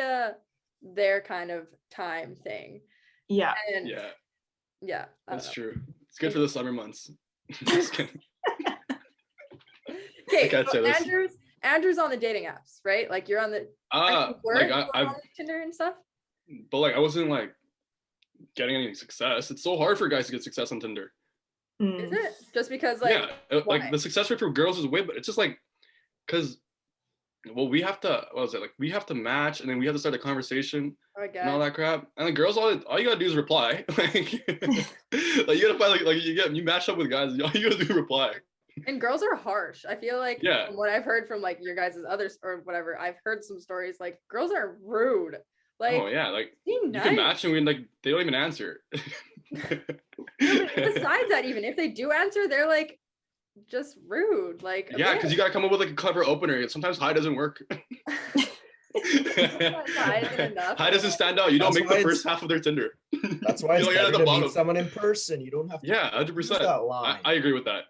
[SPEAKER 2] their kind of time thing.
[SPEAKER 1] yeah.
[SPEAKER 2] And
[SPEAKER 3] Yeah,
[SPEAKER 2] yeah, I don't
[SPEAKER 3] that's
[SPEAKER 2] know.
[SPEAKER 3] true. It's good for the summer months. Just kidding.
[SPEAKER 2] Okay,
[SPEAKER 3] can't
[SPEAKER 2] so
[SPEAKER 3] say this.
[SPEAKER 2] Andrew's on the dating apps, right? Like you're on the
[SPEAKER 3] Like
[SPEAKER 2] you
[SPEAKER 3] I
[SPEAKER 2] on Tinder and stuff.
[SPEAKER 3] but like I wasn't like getting any success. It's so hard for guys to get success on Tinder.
[SPEAKER 1] Mm.
[SPEAKER 2] Is it just because like
[SPEAKER 3] Yeah,
[SPEAKER 2] why?
[SPEAKER 3] like the success rate for girls is way, but it's just like because well we have to what was it like we have to match and then we have to start a conversation
[SPEAKER 2] I
[SPEAKER 3] and all
[SPEAKER 2] guess
[SPEAKER 3] that crap. And the girls all you gotta do is reply. Like you gotta find like you match up with guys. All you gotta do is reply.
[SPEAKER 2] and girls are harsh. I feel like
[SPEAKER 3] Yeah.
[SPEAKER 2] from what I've heard from like your guys' others or whatever, I've heard some stories like girls are rude. Like
[SPEAKER 3] Oh yeah, like
[SPEAKER 2] be
[SPEAKER 3] you
[SPEAKER 2] nice.
[SPEAKER 3] can match and we like they don't even answer.
[SPEAKER 2] No, but besides that, even if they do answer, they're like just rude. Like a
[SPEAKER 3] Yeah, because
[SPEAKER 2] bit.
[SPEAKER 3] you gotta come up with like a clever opener. Sometimes hi doesn't work.
[SPEAKER 2] Hi isn't enough.
[SPEAKER 3] Hi doesn't stand out. You don't
[SPEAKER 4] That's
[SPEAKER 3] make
[SPEAKER 4] why
[SPEAKER 3] the
[SPEAKER 4] it's-
[SPEAKER 3] first half of their Tinder.
[SPEAKER 4] That's why it's
[SPEAKER 3] You're, like, at
[SPEAKER 4] better
[SPEAKER 3] the
[SPEAKER 4] to
[SPEAKER 3] bottom.
[SPEAKER 4] meet someone in person. You don't have to
[SPEAKER 3] Yeah,
[SPEAKER 4] use
[SPEAKER 3] 100%.
[SPEAKER 4] that line.
[SPEAKER 3] I agree with that.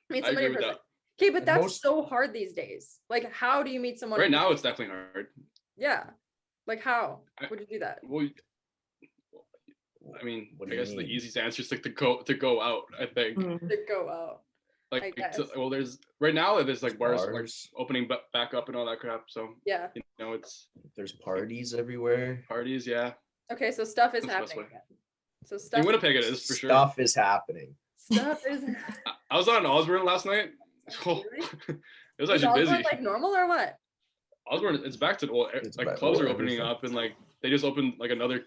[SPEAKER 2] Meet
[SPEAKER 3] I
[SPEAKER 2] somebody
[SPEAKER 3] agree
[SPEAKER 2] in
[SPEAKER 3] with
[SPEAKER 2] person. Okay, but
[SPEAKER 4] And
[SPEAKER 2] that's
[SPEAKER 4] most-
[SPEAKER 2] so hard these days. Like, how do you meet someone?
[SPEAKER 3] Right
[SPEAKER 2] in
[SPEAKER 3] now,
[SPEAKER 2] person?
[SPEAKER 3] it's definitely hard.
[SPEAKER 2] Yeah. Like, how
[SPEAKER 3] I-
[SPEAKER 2] would you do that?
[SPEAKER 3] Well, I mean,
[SPEAKER 4] What
[SPEAKER 3] I
[SPEAKER 4] do you
[SPEAKER 3] guess the
[SPEAKER 4] mean?
[SPEAKER 3] easiest answer is like to go out. I think
[SPEAKER 1] Mm.
[SPEAKER 2] To go out.
[SPEAKER 3] like
[SPEAKER 2] guess.
[SPEAKER 3] well, there's right now there's like bars like
[SPEAKER 4] Bars.
[SPEAKER 3] opening back up and all that crap. So
[SPEAKER 2] Yeah.
[SPEAKER 3] you know it's
[SPEAKER 4] There's parties everywhere.
[SPEAKER 3] parties. Yeah,
[SPEAKER 2] Okay, so stuff is
[SPEAKER 3] That's the best
[SPEAKER 2] happening.
[SPEAKER 3] way.
[SPEAKER 2] Again. So
[SPEAKER 3] in
[SPEAKER 2] stuff.
[SPEAKER 3] Winnipeg it is for sure.
[SPEAKER 4] Stuff is happening.
[SPEAKER 2] Stuff is.
[SPEAKER 3] I was on Osborne last night.
[SPEAKER 2] Really?
[SPEAKER 3] It was
[SPEAKER 2] Is
[SPEAKER 3] actually
[SPEAKER 2] Osborne,
[SPEAKER 3] busy.
[SPEAKER 2] like normal or what?
[SPEAKER 3] Osborne, it's back to well,
[SPEAKER 4] It's
[SPEAKER 3] like
[SPEAKER 4] back-
[SPEAKER 3] clubs
[SPEAKER 4] oh,
[SPEAKER 3] are opening
[SPEAKER 4] everything.
[SPEAKER 3] up and like they just opened like another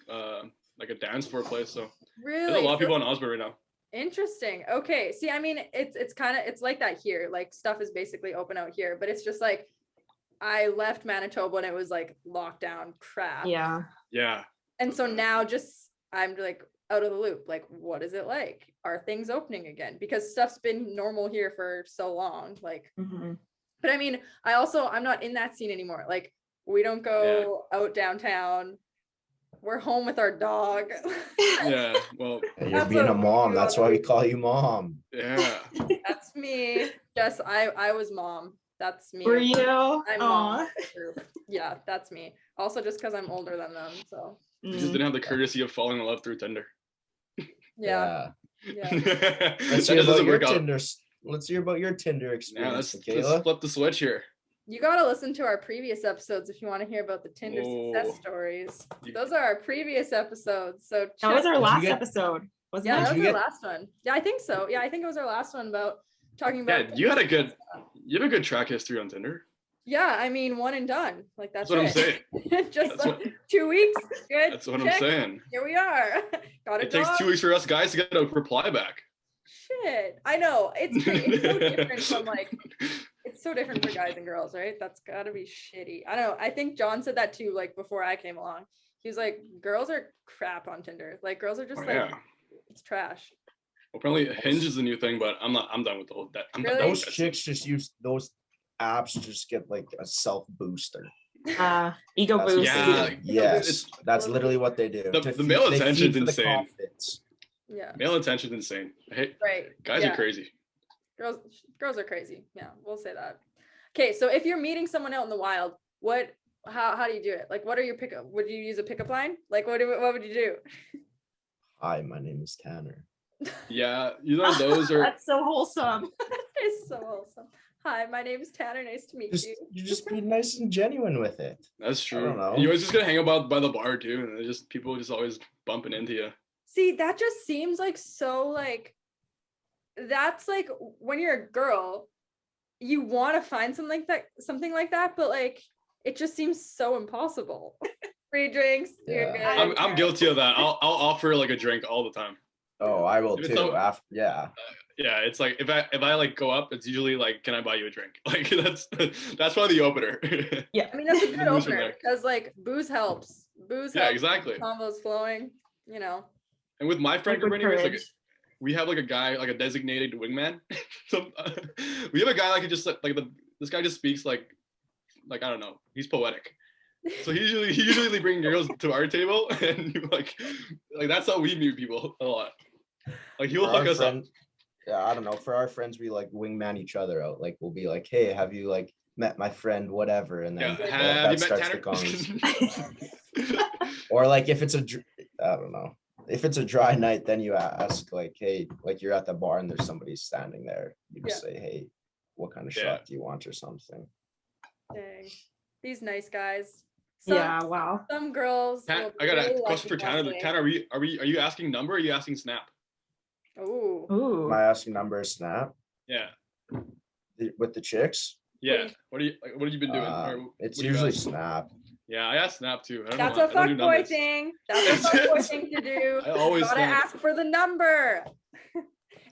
[SPEAKER 3] like a dance floor place. So
[SPEAKER 2] Really?
[SPEAKER 3] there's a lot of
[SPEAKER 2] So-
[SPEAKER 3] people in Osborne right now.
[SPEAKER 2] Interesting. Okay. See, I mean, it's kind of it's like that here. Like stuff is basically open out here, but it's just like I left Manitoba and it was like lockdown crap.
[SPEAKER 1] Yeah.
[SPEAKER 3] Yeah,
[SPEAKER 2] And so now just I'm like out of the loop. Like, what is it like? Are things opening again? Because stuff's been normal here for so long. Like,
[SPEAKER 1] Hmm.
[SPEAKER 2] but I mean, I'm not in that scene anymore. Like, we don't go out downtown. We're home with our dog.
[SPEAKER 3] yeah. Well,
[SPEAKER 4] You're
[SPEAKER 2] That's
[SPEAKER 4] being
[SPEAKER 2] what
[SPEAKER 4] a mom.
[SPEAKER 2] we do
[SPEAKER 4] That's
[SPEAKER 2] on
[SPEAKER 4] why we
[SPEAKER 2] the-
[SPEAKER 4] call you mom.
[SPEAKER 3] yeah.
[SPEAKER 2] That's me. Yes, I was mom. That's me.
[SPEAKER 1] Were you?
[SPEAKER 2] I'm
[SPEAKER 1] Aw.
[SPEAKER 2] mom. Group. Yeah, that's me. Also, just because I'm older than them. So
[SPEAKER 3] You just
[SPEAKER 1] Mm.
[SPEAKER 3] didn't have the courtesy of falling in love through Tinder.
[SPEAKER 2] yeah.
[SPEAKER 4] Let's
[SPEAKER 3] That
[SPEAKER 4] hear about
[SPEAKER 3] doesn't
[SPEAKER 4] your
[SPEAKER 3] work out.
[SPEAKER 4] Tinder. Let's hear about your Tinder
[SPEAKER 3] Yeah,
[SPEAKER 4] experience,
[SPEAKER 3] let's
[SPEAKER 4] Kayla.
[SPEAKER 3] flip the switch here.
[SPEAKER 2] You got to listen to our previous episodes if you want to hear about the Tinder success
[SPEAKER 3] Oh.
[SPEAKER 2] stories. Those are our previous episodes. So
[SPEAKER 1] That was our
[SPEAKER 4] Did you
[SPEAKER 1] last
[SPEAKER 4] get-
[SPEAKER 1] episode, wasn't
[SPEAKER 2] yeah,
[SPEAKER 1] it?
[SPEAKER 2] that
[SPEAKER 4] Did
[SPEAKER 2] was
[SPEAKER 4] you
[SPEAKER 2] our
[SPEAKER 4] get-
[SPEAKER 2] last one. Yeah, I think so. Yeah, I think it was our last one about talking about.
[SPEAKER 3] Yeah, you have a good track history on Tinder.
[SPEAKER 2] Yeah, I mean, one and done. Like that's
[SPEAKER 3] That's what I'm
[SPEAKER 2] it.
[SPEAKER 3] saying.
[SPEAKER 2] Just
[SPEAKER 3] That's
[SPEAKER 2] like
[SPEAKER 3] what-
[SPEAKER 2] 2 weeks. Good.
[SPEAKER 3] That's what
[SPEAKER 2] check,
[SPEAKER 3] I'm saying.
[SPEAKER 2] Here we are. Got a
[SPEAKER 3] It takes
[SPEAKER 2] dog.
[SPEAKER 3] 2 weeks for us guys to get a reply back.
[SPEAKER 2] Shit. I know. It's so different from like it's so different for guys and girls, right? That's gotta be shitty. I don't know. I think John said that too, like before I came along. He was like, girls are crap on Tinder. Like girls are just
[SPEAKER 3] Oh,
[SPEAKER 2] like
[SPEAKER 3] yeah.
[SPEAKER 2] it's trash.
[SPEAKER 3] Well, apparently Hinge is the new thing, but I'm done with the whole that. I'm not
[SPEAKER 2] Really?
[SPEAKER 3] done
[SPEAKER 4] Those
[SPEAKER 3] with that.
[SPEAKER 4] chicks just use those apps to just get like a self booster.
[SPEAKER 1] Ego
[SPEAKER 4] That's what
[SPEAKER 1] boost.
[SPEAKER 4] they
[SPEAKER 3] Yeah.
[SPEAKER 4] do. Yes,
[SPEAKER 3] It's-
[SPEAKER 4] that's literally what they do.
[SPEAKER 3] The
[SPEAKER 4] To
[SPEAKER 3] male
[SPEAKER 4] they
[SPEAKER 3] attention's
[SPEAKER 4] feed for the
[SPEAKER 3] insane.
[SPEAKER 4] confidence.
[SPEAKER 2] Yeah.
[SPEAKER 3] Male attention's insane. Hey,
[SPEAKER 2] Right.
[SPEAKER 3] guys
[SPEAKER 2] yeah.
[SPEAKER 3] are crazy.
[SPEAKER 2] Girls are crazy. Yeah, we'll say that. Okay, so if you're meeting someone out in the wild, how do you do it? Like what are your pickup? Would you use a pickup line? Like what would you do?
[SPEAKER 4] Hi, my name is Tanner.
[SPEAKER 3] Yeah, you know those are.
[SPEAKER 1] That's so wholesome.
[SPEAKER 2] It's so awesome. Hi, my name is Tanner. Nice to meet
[SPEAKER 4] Just
[SPEAKER 2] you.
[SPEAKER 4] you just be nice and genuine with it.
[SPEAKER 3] That's
[SPEAKER 4] I don't
[SPEAKER 3] true.
[SPEAKER 4] know.
[SPEAKER 3] You always just gonna hang about by the bar too, and it's just people just always bumping into you.
[SPEAKER 2] See, that just seems like so like that's like when you're a girl, you want to find something like that, but like it just seems so impossible. Free drinks, you're good.
[SPEAKER 4] Yeah.
[SPEAKER 3] I'm guilty of that. I'll offer like a drink all the time.
[SPEAKER 4] Oh, I will
[SPEAKER 3] If it's
[SPEAKER 4] too.
[SPEAKER 3] so-
[SPEAKER 4] After, yeah.
[SPEAKER 3] Yeah, it's like if I like go up, it's usually like, can I buy you a drink? Like that's probably the opener.
[SPEAKER 1] Yeah.
[SPEAKER 2] I mean, that's a good
[SPEAKER 3] Booze from
[SPEAKER 2] opener
[SPEAKER 3] there.
[SPEAKER 2] because like booze helps. Booze
[SPEAKER 3] Yeah,
[SPEAKER 2] helps.
[SPEAKER 3] exactly.
[SPEAKER 2] Combos flowing, you know.
[SPEAKER 3] And with my friend
[SPEAKER 1] Liquid
[SPEAKER 3] group, anyways, like
[SPEAKER 1] courage.
[SPEAKER 3] we have like a guy, like a designated wingman. So we have a guy like he just this guy just speaks like I don't know, he's poetic. So he usually bring girls to our table, and like that's how we meet people a lot. Like he will
[SPEAKER 4] For our
[SPEAKER 3] hook us up.
[SPEAKER 4] friend- Yeah, I don't know. For our friends, we like wingman each other out. Like we'll be like, "Hey, have you like met my friend, whatever?" And then
[SPEAKER 3] Yeah,
[SPEAKER 4] that
[SPEAKER 3] have you met
[SPEAKER 4] starts the conversation.
[SPEAKER 3] Tanner?
[SPEAKER 4] Or like if it's I don't know. If it's a dry night, then you ask like, "Hey, like you're at the bar and there's somebody standing there." You just say, "Hey, what kind of
[SPEAKER 3] Yeah.
[SPEAKER 4] shot do you want or something?"
[SPEAKER 2] Dang. These nice guys.
[SPEAKER 1] Yeah, wow.
[SPEAKER 2] Some girls.
[SPEAKER 3] Tan- I got a question for Tanner. Tanner, are you asking number? Or are you asking snap?
[SPEAKER 2] Oh.
[SPEAKER 1] Ooh.
[SPEAKER 4] Am I asking number snap
[SPEAKER 3] Yeah,
[SPEAKER 4] with the chicks?
[SPEAKER 3] yeah. What have you been doing? Or
[SPEAKER 4] It's
[SPEAKER 3] what do you
[SPEAKER 4] usually
[SPEAKER 3] ask?
[SPEAKER 4] snap.
[SPEAKER 3] Yeah, I asked snap too. I don't
[SPEAKER 2] That's
[SPEAKER 3] know
[SPEAKER 2] a
[SPEAKER 3] why. I don't do
[SPEAKER 2] fuckboy
[SPEAKER 3] numbers.
[SPEAKER 2] thing. That's a fuckboy thing to do.
[SPEAKER 3] I always
[SPEAKER 2] Gotta
[SPEAKER 3] snap.
[SPEAKER 2] ask for the number.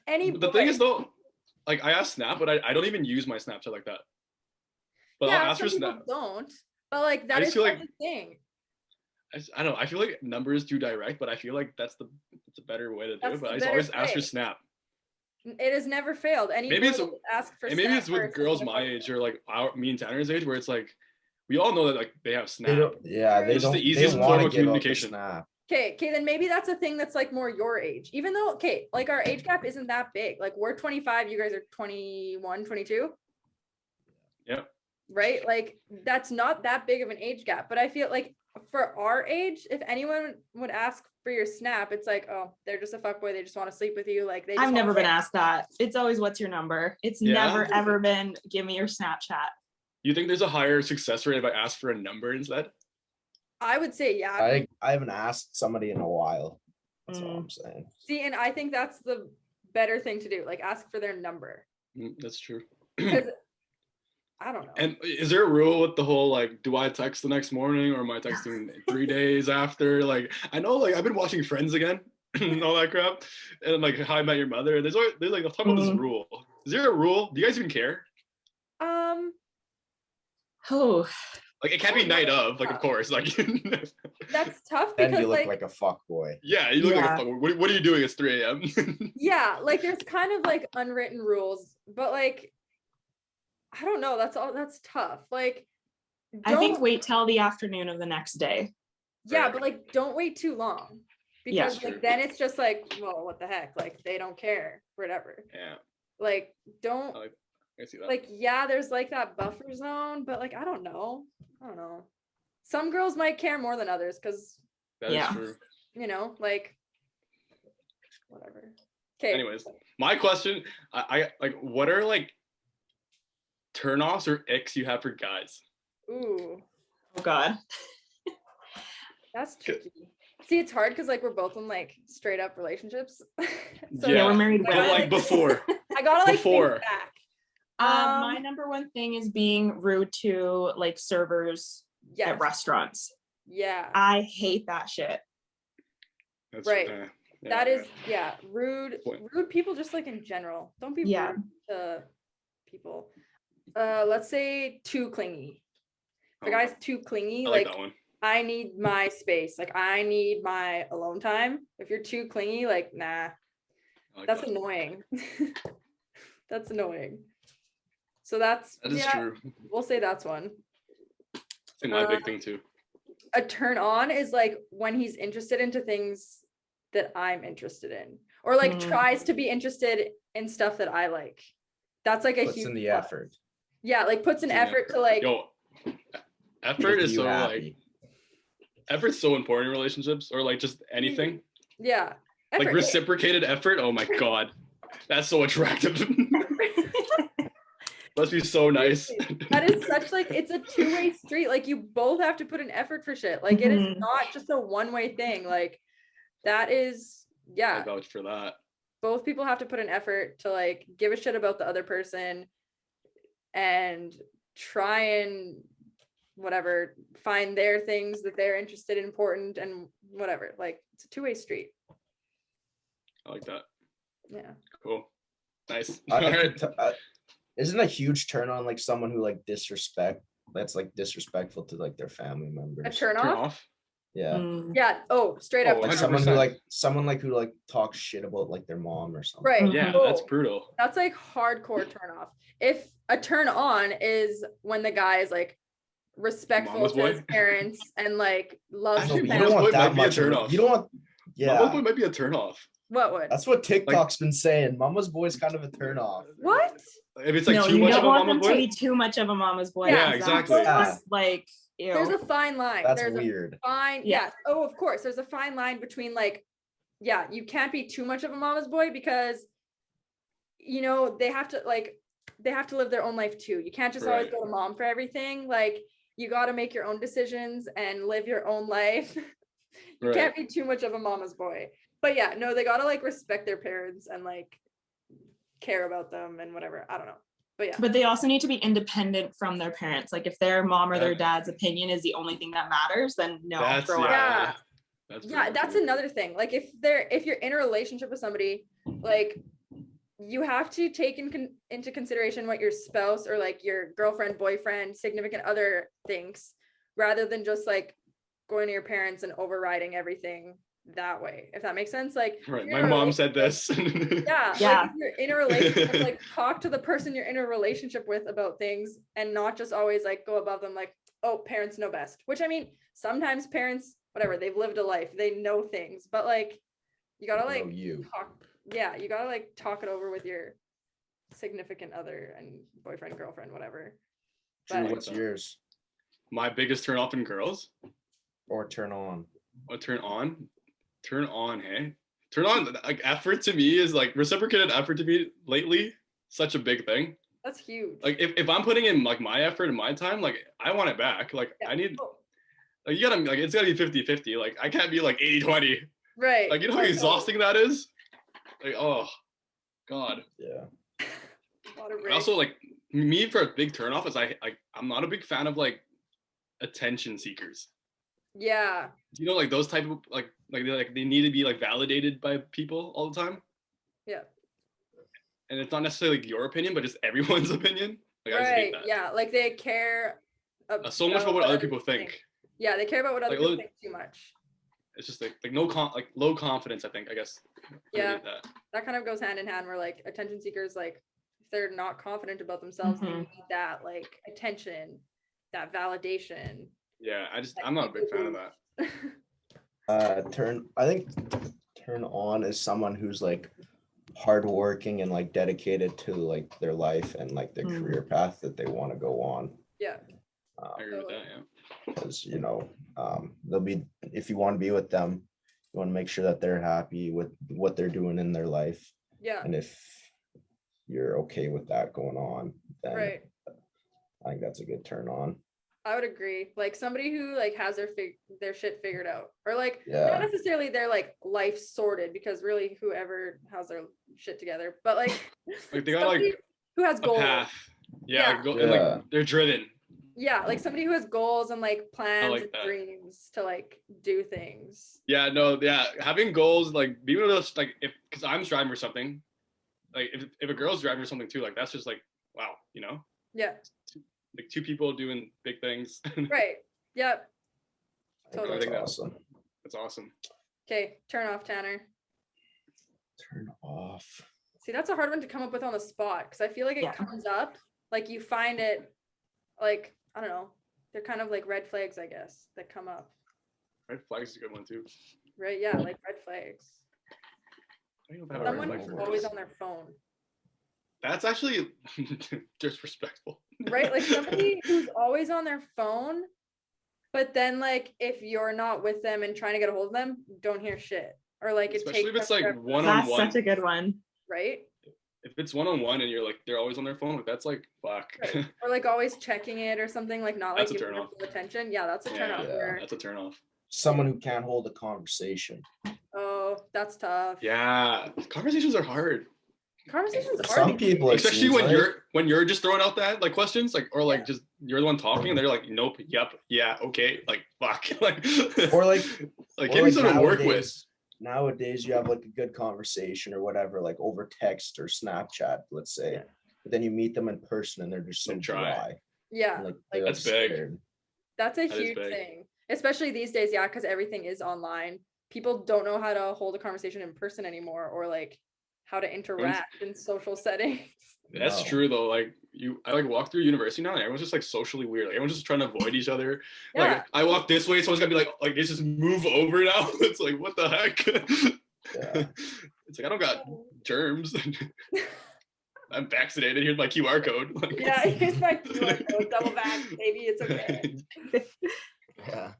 [SPEAKER 2] Any
[SPEAKER 3] But the thing is though, like I ask snap, but I don't even use my Snapchat like that. But
[SPEAKER 2] yeah,
[SPEAKER 3] I'll ask
[SPEAKER 2] some
[SPEAKER 3] for
[SPEAKER 2] people
[SPEAKER 3] snap.
[SPEAKER 2] don't. But like that
[SPEAKER 3] I
[SPEAKER 2] is
[SPEAKER 3] just feel
[SPEAKER 2] such
[SPEAKER 3] like-
[SPEAKER 2] a thing.
[SPEAKER 3] I don't know. I feel like number is too direct, but I feel like it's a better way to do
[SPEAKER 2] That's
[SPEAKER 3] it. But
[SPEAKER 2] the
[SPEAKER 3] I just
[SPEAKER 2] better
[SPEAKER 3] always ask for
[SPEAKER 2] way.
[SPEAKER 3] snap.
[SPEAKER 2] It has never failed. Any
[SPEAKER 3] Maybe it's
[SPEAKER 2] boy will ask for
[SPEAKER 3] And maybe
[SPEAKER 2] snap
[SPEAKER 3] it's with
[SPEAKER 2] first
[SPEAKER 3] girls
[SPEAKER 2] and
[SPEAKER 3] my
[SPEAKER 2] then
[SPEAKER 3] age or like me and Tanner's age, where it's like we all know that like they have snap.
[SPEAKER 4] They don't. Yeah, they
[SPEAKER 3] It's
[SPEAKER 4] don't.
[SPEAKER 3] the
[SPEAKER 4] They
[SPEAKER 3] easiest
[SPEAKER 4] want
[SPEAKER 3] form
[SPEAKER 4] to
[SPEAKER 3] of
[SPEAKER 4] give out the
[SPEAKER 3] communication.
[SPEAKER 4] snap.
[SPEAKER 2] Okay, then maybe that's a thing that's like more your age. Even though, okay, like our age gap isn't that big. Like we're 25, you guys are 21, 22.
[SPEAKER 3] Yep.
[SPEAKER 2] Right? Like that's not that big of an age gap. But I feel like for our age, if anyone would ask for your snap, it's like, oh, they're just a fuckboy. They just want to sleep with you. Like they just
[SPEAKER 1] I've
[SPEAKER 2] wanna
[SPEAKER 1] never been
[SPEAKER 2] play.
[SPEAKER 1] asked that. It's always what's your number. It's
[SPEAKER 3] Yeah.
[SPEAKER 1] never ever been give me your Snapchat.
[SPEAKER 3] You think there's a higher success rate if I ask for a number instead?
[SPEAKER 2] I would say, yeah.
[SPEAKER 4] I haven't asked somebody in a while. That's all
[SPEAKER 1] Mm.
[SPEAKER 4] I'm saying.
[SPEAKER 2] See, and I think that's the better thing to do. Like ask for their number.
[SPEAKER 3] That's true.
[SPEAKER 2] Because I don't know.
[SPEAKER 3] And is there a rule with the whole like, do I text the next morning or am I texting 3 days after? Like, I know like I've been watching Friends again and all that crap, and like How I Met Your Mother. There's like talk about this rule. Is there a rule? Do you guys even care?
[SPEAKER 1] Oh,
[SPEAKER 3] Like it can't be night of, like of course, like
[SPEAKER 2] That's tough
[SPEAKER 4] Then
[SPEAKER 2] because
[SPEAKER 4] you look
[SPEAKER 2] like
[SPEAKER 4] like a fuck boy.
[SPEAKER 3] yeah, you look
[SPEAKER 1] Yeah.
[SPEAKER 3] like what are you doing? It's 3 a.m.
[SPEAKER 2] yeah, like there's kind of like unwritten rules, but like I don't know. That's tough. Like
[SPEAKER 1] I think
[SPEAKER 2] don't-
[SPEAKER 1] wait till the afternoon of the next day.
[SPEAKER 2] yeah, but like don't wait too long.
[SPEAKER 1] Yeah.
[SPEAKER 2] Because like then it's just like, well, what the heck? Like they don't care, whatever.
[SPEAKER 3] Yeah,
[SPEAKER 2] Like don't
[SPEAKER 3] I see that.
[SPEAKER 2] like yeah, there's like that buffer zone, but like I don't know. Some girls might care more than others because
[SPEAKER 3] That is
[SPEAKER 1] yeah.
[SPEAKER 3] true.
[SPEAKER 2] you know, like whatever. Okay.
[SPEAKER 3] Anyways, my question, I like, what are like turn-offs or icks you have for guys?
[SPEAKER 2] Ooh,
[SPEAKER 1] Oh God.
[SPEAKER 2] that's tricky. See, it's hard because like we're both in like straight up relationships. So
[SPEAKER 1] Yeah,
[SPEAKER 3] Yeah,
[SPEAKER 1] we're married
[SPEAKER 3] But
[SPEAKER 1] women.
[SPEAKER 3] like before.
[SPEAKER 2] I gotta like
[SPEAKER 3] Before.
[SPEAKER 2] think back.
[SPEAKER 1] My number one thing is being rude to like servers
[SPEAKER 2] Yes.
[SPEAKER 1] at restaurants.
[SPEAKER 2] Yeah.
[SPEAKER 1] I hate that shit.
[SPEAKER 3] That's
[SPEAKER 2] Right.
[SPEAKER 3] yeah,
[SPEAKER 2] That is
[SPEAKER 3] yeah.
[SPEAKER 2] rude
[SPEAKER 3] Point.
[SPEAKER 2] people just like in general. Don't be
[SPEAKER 1] Yeah.
[SPEAKER 2] rude to people. Let's say too clingy. If a
[SPEAKER 3] Oh,
[SPEAKER 2] guy's too clingy,
[SPEAKER 3] I like
[SPEAKER 2] like
[SPEAKER 3] that one.
[SPEAKER 2] I need my space. Like I need my alone time. If you're too clingy, like nah,
[SPEAKER 3] I like
[SPEAKER 2] that's
[SPEAKER 3] that.
[SPEAKER 2] annoying. That's annoying. So that's
[SPEAKER 3] That is
[SPEAKER 2] yeah,
[SPEAKER 3] true.
[SPEAKER 2] we'll say that's one.
[SPEAKER 3] It's my big thing too.
[SPEAKER 2] A turn on is like when he's interested into things that I'm interested in, or like tries to be interested in stuff that I like. That's like a
[SPEAKER 4] Puts
[SPEAKER 2] huge
[SPEAKER 4] in the
[SPEAKER 2] plus.
[SPEAKER 4] effort.
[SPEAKER 2] Yeah, like puts an effort to like
[SPEAKER 3] Yo, effort
[SPEAKER 4] Make
[SPEAKER 3] is
[SPEAKER 4] you
[SPEAKER 3] so like
[SPEAKER 4] happy.
[SPEAKER 3] effort's so important in relationships or like just anything.
[SPEAKER 2] yeah.
[SPEAKER 3] Like
[SPEAKER 2] Effort.
[SPEAKER 3] reciprocated effort. Oh my god. That's so attractive. Must be so nice.
[SPEAKER 2] That is such like it's a two-way street. Like you both have to put an effort for shit. Like it is not just a one-way thing. Like that is
[SPEAKER 3] I vouch for that.
[SPEAKER 2] both people have to put an effort to like give a shit about the other person and try and whatever find their things that they're interested in important and whatever. Like it's a two-way street.
[SPEAKER 3] I like that.
[SPEAKER 2] Yeah.
[SPEAKER 3] Cool. Nice.
[SPEAKER 4] I
[SPEAKER 3] All
[SPEAKER 4] could
[SPEAKER 3] right.
[SPEAKER 4] isn't a huge turn on like someone who like that's like disrespectful to like their family members.
[SPEAKER 2] A turn
[SPEAKER 3] Turn
[SPEAKER 2] off?
[SPEAKER 3] off.
[SPEAKER 4] Yeah.
[SPEAKER 2] Yeah. Oh, straight up.
[SPEAKER 3] Oh,
[SPEAKER 4] Like
[SPEAKER 3] 100%.
[SPEAKER 4] someone like who like talks shit about like their mom or something.
[SPEAKER 2] Right.
[SPEAKER 3] Yeah,
[SPEAKER 2] Oh,
[SPEAKER 3] that's brutal.
[SPEAKER 2] that's like hardcore turn off. If a turn on is when the guy is like respectful
[SPEAKER 3] Mama's
[SPEAKER 2] to his
[SPEAKER 3] boy?
[SPEAKER 2] parents and like loves
[SPEAKER 3] Actually,
[SPEAKER 2] his
[SPEAKER 4] But you
[SPEAKER 3] Mama's
[SPEAKER 4] don't
[SPEAKER 3] boy
[SPEAKER 4] want
[SPEAKER 3] might
[SPEAKER 4] that
[SPEAKER 3] be a
[SPEAKER 4] much of
[SPEAKER 3] turn
[SPEAKER 4] a,
[SPEAKER 3] off.
[SPEAKER 4] you don't want
[SPEAKER 3] Mama's boy
[SPEAKER 4] yeah.
[SPEAKER 3] might be a turn off.
[SPEAKER 2] What would?
[SPEAKER 4] That's what TikTok's been saying. Mama's boy's kind of a turn off.
[SPEAKER 2] What?
[SPEAKER 3] If it's like
[SPEAKER 1] No,
[SPEAKER 3] too
[SPEAKER 1] you
[SPEAKER 3] much
[SPEAKER 1] don't
[SPEAKER 3] of a
[SPEAKER 1] want
[SPEAKER 3] mama's
[SPEAKER 1] them to
[SPEAKER 3] boy.
[SPEAKER 1] be too much of a mama's boy.
[SPEAKER 3] Yeah,
[SPEAKER 1] because
[SPEAKER 3] exactly.
[SPEAKER 1] that's just, like, ew.
[SPEAKER 2] There's a fine line.
[SPEAKER 4] That's
[SPEAKER 2] There's
[SPEAKER 4] weird.
[SPEAKER 2] a fine.
[SPEAKER 1] Yeah.
[SPEAKER 2] Yeah. Oh, of course. There's a fine line between like, yeah, you can't be too much of a mama's boy because, you know, they have to live their own life too. You can't just always
[SPEAKER 3] Right.
[SPEAKER 2] go to mom for everything. Like you got to make your own decisions and live your own life. You
[SPEAKER 3] Right.
[SPEAKER 2] can't be too much of a mama's boy. But yeah, no, they got to like respect their parents and like care about them and whatever. I don't know. But yeah.
[SPEAKER 1] But they also need to be independent from their parents. Like if their mom or their
[SPEAKER 3] Yeah.
[SPEAKER 1] dad's opinion is the only thing that matters, then no,
[SPEAKER 3] That's
[SPEAKER 1] grow up.
[SPEAKER 2] Yeah.
[SPEAKER 3] That's
[SPEAKER 2] Yeah,
[SPEAKER 3] brutal.
[SPEAKER 2] that's another thing. Like if you're in a relationship with somebody, like you have to take into consideration what your spouse or like your girlfriend, boyfriend, significant other thinks, rather than just like going to your parents and overriding everything that way. If that makes sense. Like if
[SPEAKER 3] Right.
[SPEAKER 2] you're
[SPEAKER 3] My
[SPEAKER 2] in a
[SPEAKER 3] mom said
[SPEAKER 2] relationship-
[SPEAKER 3] this.
[SPEAKER 2] Yeah,
[SPEAKER 1] Yeah.
[SPEAKER 2] like if you're in a relationship, like talk to the person you're in a relationship with about things and not just always like go above them like, oh, parents know best. Which I mean, sometimes parents, whatever, they've lived a life, they know things, but like you gotta like
[SPEAKER 4] you.
[SPEAKER 2] you gotta like talk it over with your significant other and boyfriend, girlfriend, whatever.
[SPEAKER 4] Drew,
[SPEAKER 2] But
[SPEAKER 4] what's yours?
[SPEAKER 3] My biggest turn off in girls.
[SPEAKER 4] Or turn on?
[SPEAKER 3] Or turn on. Turn on, hey. Turn on, like effort to me is like reciprocated effort to me lately. Such a big thing.
[SPEAKER 2] that's huge.
[SPEAKER 3] Like if I'm putting in like my effort and my time, like I want it back. Like
[SPEAKER 2] Yeah.
[SPEAKER 3] I need,
[SPEAKER 2] Oh,
[SPEAKER 3] like you gotta, like it's gotta be 50-50. Like I can't be like 80-20.
[SPEAKER 2] right.
[SPEAKER 3] Like you know how
[SPEAKER 2] Like,
[SPEAKER 3] exhausting that is? Like, oh God.
[SPEAKER 4] Yeah.
[SPEAKER 2] a lot of
[SPEAKER 3] I also like me for a big turn off is I'm not a big fan of like attention seekers.
[SPEAKER 2] yeah.
[SPEAKER 3] You know, like those type of they need to be like validated by people all the time.
[SPEAKER 2] Yeah.
[SPEAKER 3] And it's not necessarily like your opinion, but just everyone's opinion. Like I just hate
[SPEAKER 2] Right.
[SPEAKER 3] that.
[SPEAKER 2] Yeah. Like they care
[SPEAKER 3] So much about what other people think.
[SPEAKER 2] Yeah, they care about what other
[SPEAKER 3] Like,
[SPEAKER 2] people
[SPEAKER 3] look-
[SPEAKER 2] think too much.
[SPEAKER 3] It's just like low confidence, I think, I guess.
[SPEAKER 2] Yeah.
[SPEAKER 3] underneath that.
[SPEAKER 2] That kind of goes hand in hand where like attention seekers, like if they're not confident about themselves, they
[SPEAKER 1] Mhm.
[SPEAKER 2] need that like attention, that validation.
[SPEAKER 3] Yeah,
[SPEAKER 2] Like,
[SPEAKER 3] I'm not a big
[SPEAKER 2] people
[SPEAKER 3] fan of
[SPEAKER 2] who-
[SPEAKER 3] that.
[SPEAKER 4] I think turn on is someone who's like hardworking and like dedicated to like their life and like their
[SPEAKER 1] Mm.
[SPEAKER 4] career path that they want to go on.
[SPEAKER 2] Yeah.
[SPEAKER 3] I agree with that, yeah.
[SPEAKER 4] Because you know, they'll be, if you want to be with them, you want to make sure that they're happy with what they're doing in their life.
[SPEAKER 2] Yeah.
[SPEAKER 4] And if you're okay with that going on, then
[SPEAKER 2] Right.
[SPEAKER 4] I think that's a good turn on.
[SPEAKER 2] I would agree. Like somebody who like has their shit figured out, or like
[SPEAKER 4] Yeah.
[SPEAKER 2] not necessarily their like life sorted, because really whoever has their shit together, but like
[SPEAKER 3] Like they got
[SPEAKER 2] somebody
[SPEAKER 3] like
[SPEAKER 2] who has
[SPEAKER 3] a
[SPEAKER 2] goals.
[SPEAKER 3] path.
[SPEAKER 2] Yeah.
[SPEAKER 3] And
[SPEAKER 4] Yeah.
[SPEAKER 3] like they're driven.
[SPEAKER 2] Yeah, like somebody who has goals and like plans
[SPEAKER 3] like
[SPEAKER 2] and
[SPEAKER 3] that.
[SPEAKER 2] dreams to like do things.
[SPEAKER 3] Yeah, no, yeah. Having goals, like being able to like because I'm striving for something. Like if a girl's driving for something too, like that's just like wow, you know?
[SPEAKER 2] Yeah.
[SPEAKER 3] Like two people doing big things.
[SPEAKER 2] Right. Yep.
[SPEAKER 4] I think
[SPEAKER 2] Totally.
[SPEAKER 4] that's awesome.
[SPEAKER 3] That's awesome.
[SPEAKER 2] Okay, turn off, Tanner.
[SPEAKER 4] Turn off.
[SPEAKER 2] See, that's a hard one to come up with on the spot, because I feel like it comes up, like you find it, like, I don't know, they're kind of like red flags, I guess, that come up.
[SPEAKER 3] Red flags is a good one too.
[SPEAKER 2] Right? Yeah, like red flags.
[SPEAKER 3] I don't know if I have a red
[SPEAKER 2] Someone
[SPEAKER 3] flag
[SPEAKER 2] who's
[SPEAKER 3] for
[SPEAKER 2] always
[SPEAKER 3] this.
[SPEAKER 2] on their phone.
[SPEAKER 3] That's actually disrespectful.
[SPEAKER 2] Right? Like somebody who's always on their phone, but then like if you're not with them and trying to get a hold of them, don't hear shit. Or like
[SPEAKER 3] Especially if it's like
[SPEAKER 1] That's
[SPEAKER 3] one-on-one.
[SPEAKER 1] such a good one.
[SPEAKER 2] right?
[SPEAKER 3] If it's one-on-one and you're like they're always on their phone, like that's like fuck.
[SPEAKER 2] Right. Or like always checking it or something, like not like
[SPEAKER 3] That's a
[SPEAKER 2] giving
[SPEAKER 3] turn
[SPEAKER 2] their
[SPEAKER 3] off.
[SPEAKER 2] full attention. Yeah, that's a turn off.
[SPEAKER 4] Yeah.
[SPEAKER 2] Where,
[SPEAKER 3] That's a turn off.
[SPEAKER 4] Someone who can't hold a conversation.
[SPEAKER 2] oh, that's tough.
[SPEAKER 3] Yeah, conversations are hard,
[SPEAKER 2] Conversations are
[SPEAKER 4] Some people, it
[SPEAKER 3] especially
[SPEAKER 4] seems
[SPEAKER 3] when you're just throwing out that like questions, like or like
[SPEAKER 2] Yeah.
[SPEAKER 3] just you're the one talking and they're like, nope, yep, yeah, okay, like fuck, like
[SPEAKER 4] or like
[SPEAKER 3] like
[SPEAKER 4] or
[SPEAKER 3] give me something to work with.
[SPEAKER 4] Nowadays, you have like a good conversation or whatever, like over text or Snapchat, let's say.
[SPEAKER 2] Yeah.
[SPEAKER 4] But then you meet them in person and they're just so
[SPEAKER 3] And try.
[SPEAKER 4] dry.
[SPEAKER 2] Yeah,
[SPEAKER 4] And, like,
[SPEAKER 2] like,
[SPEAKER 4] they're
[SPEAKER 3] That's big.
[SPEAKER 4] scared.
[SPEAKER 2] that's a
[SPEAKER 3] That is
[SPEAKER 2] huge
[SPEAKER 3] big.
[SPEAKER 2] thing, especially these days. Yeah, because everything is online. People don't know how to hold a conversation in person anymore, or like how to interact in social settings.
[SPEAKER 3] That's
[SPEAKER 4] No.
[SPEAKER 3] true though. Like I like walk through university now, and everyone's just like socially weird. Like, everyone's just trying to avoid each other.
[SPEAKER 2] Yeah.
[SPEAKER 3] Like I walk this way, someone's gonna be like just move over now. It's like what the heck?
[SPEAKER 4] Yeah.
[SPEAKER 3] It's like I don't got germs. I'm vaccinated. Here's my QR code. Like,
[SPEAKER 2] Yeah, here's my QR code. Double back, baby. It's okay.
[SPEAKER 4] Yeah.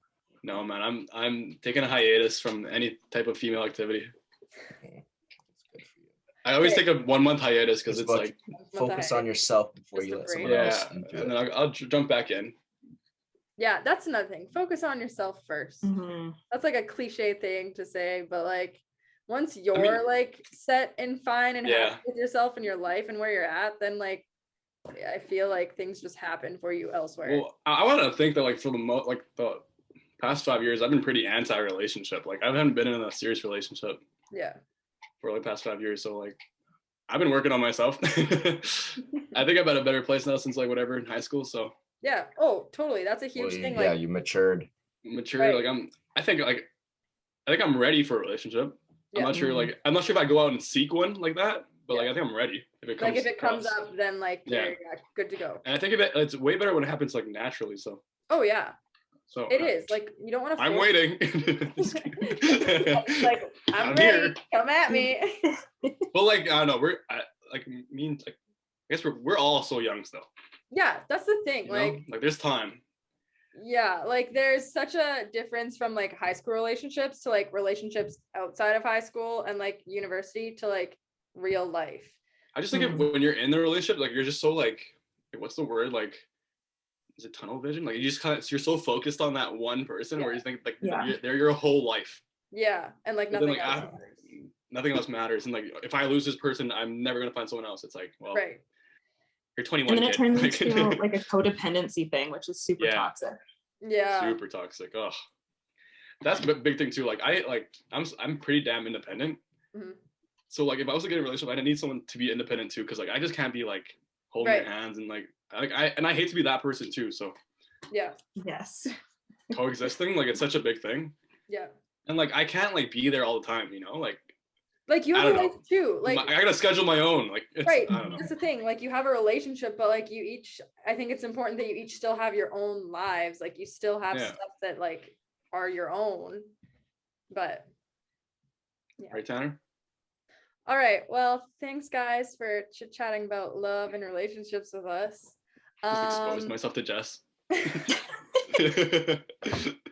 [SPEAKER 3] No, man, I'm taking a hiatus from any type of female activity.
[SPEAKER 4] Okay. That's good for you.
[SPEAKER 3] I always
[SPEAKER 2] Okay.
[SPEAKER 3] take a 1 month hiatus because
[SPEAKER 4] Just
[SPEAKER 3] it's
[SPEAKER 4] about
[SPEAKER 3] like
[SPEAKER 4] focus on yourself before
[SPEAKER 2] Just
[SPEAKER 4] you
[SPEAKER 2] a
[SPEAKER 4] let
[SPEAKER 2] break.
[SPEAKER 4] someone else
[SPEAKER 3] yeah,
[SPEAKER 4] into
[SPEAKER 3] and
[SPEAKER 4] it.
[SPEAKER 3] then I'll jump back in.
[SPEAKER 2] Yeah, that's another thing. Focus on yourself first.
[SPEAKER 1] Mhm.
[SPEAKER 2] That's like a cliche thing to say, but like once you're like set and fine and
[SPEAKER 3] Yeah.
[SPEAKER 2] happy with yourself and your life and where you're at, then like I feel like things just happen for you elsewhere.
[SPEAKER 3] Well, I want to think that like for the past 5 years, I've been pretty anti-relationship. Like I haven't been in a serious relationship
[SPEAKER 2] Yeah.
[SPEAKER 3] for like the past 5 years. So like I've been working on myself. I think I'm at a better place now since like whatever in high school. So
[SPEAKER 2] Yeah. Oh, totally. That's a huge
[SPEAKER 4] Well,
[SPEAKER 2] thing.
[SPEAKER 4] yeah,
[SPEAKER 2] Like,
[SPEAKER 4] you matured.
[SPEAKER 3] mature.
[SPEAKER 2] Right.
[SPEAKER 3] Like I think I'm ready for a relationship.
[SPEAKER 2] Yeah.
[SPEAKER 3] I'm not sure if I go out and seek one like that, but like I think I'm ready if it comes.
[SPEAKER 2] like if it comes
[SPEAKER 3] across.
[SPEAKER 2] up, then like
[SPEAKER 3] Yeah.
[SPEAKER 2] you're good to go.
[SPEAKER 3] And I think it's way better when it happens like naturally. So
[SPEAKER 2] Oh yeah,
[SPEAKER 3] so
[SPEAKER 2] it is. Like you don't want to.
[SPEAKER 3] I'm waiting.
[SPEAKER 2] Like I'm
[SPEAKER 3] I'm
[SPEAKER 2] ready.
[SPEAKER 3] here.
[SPEAKER 2] Come at me.
[SPEAKER 3] But like I don't know, I guess we're all so young still.
[SPEAKER 2] Yeah, that's the thing.
[SPEAKER 3] You
[SPEAKER 2] Like
[SPEAKER 3] know? Like there's time.
[SPEAKER 2] yeah, like there's such a difference from like high school relationships to like relationships outside of high school and like university to like real life.
[SPEAKER 3] I just think if when you're in the relationship, like you're just so like what's the word, like is it tunnel vision? Like you just you're so focused on that one person where you think like they're your whole life.
[SPEAKER 2] Yeah, and like
[SPEAKER 3] But then,
[SPEAKER 2] nothing else
[SPEAKER 3] like,
[SPEAKER 2] matters.
[SPEAKER 3] nothing else matters. And like if I lose this person, I'm never gonna find someone else. It's like, well,
[SPEAKER 2] Right.
[SPEAKER 3] you're 21.
[SPEAKER 1] And then it
[SPEAKER 3] kid.
[SPEAKER 1] turns
[SPEAKER 3] Like,
[SPEAKER 1] into like a codependency thing, which is super
[SPEAKER 3] Yeah.
[SPEAKER 1] toxic.
[SPEAKER 2] Yeah.
[SPEAKER 3] super toxic. Oh, that's a big thing too. Like I'm pretty damn independent.
[SPEAKER 2] Mhm.
[SPEAKER 3] So like if I was to get a relationship, I need someone to be independent too, because like I just can't be like holding
[SPEAKER 2] Right.
[SPEAKER 3] your hands and like I hate to be that person too. So
[SPEAKER 2] Yeah.
[SPEAKER 1] Yes.
[SPEAKER 3] coexisting, like it's such a big thing.
[SPEAKER 2] Yeah.
[SPEAKER 3] And like I can't like be there all the time, you know, like
[SPEAKER 2] Like you
[SPEAKER 3] I
[SPEAKER 2] have a
[SPEAKER 3] don't
[SPEAKER 2] life too. Like
[SPEAKER 3] I gotta schedule my own. Like it's,
[SPEAKER 2] right.
[SPEAKER 3] I don't know.
[SPEAKER 2] That's the thing. Like you have a relationship, but like you each, I think it's important that you each still have your own lives. Like you still have
[SPEAKER 3] Yeah.
[SPEAKER 2] stuff that like are your own. But yeah.
[SPEAKER 3] Right, Tanner?
[SPEAKER 2] All right. Well, thanks guys for chit-chatting about love and relationships with us.
[SPEAKER 3] Just exposed myself to Jess.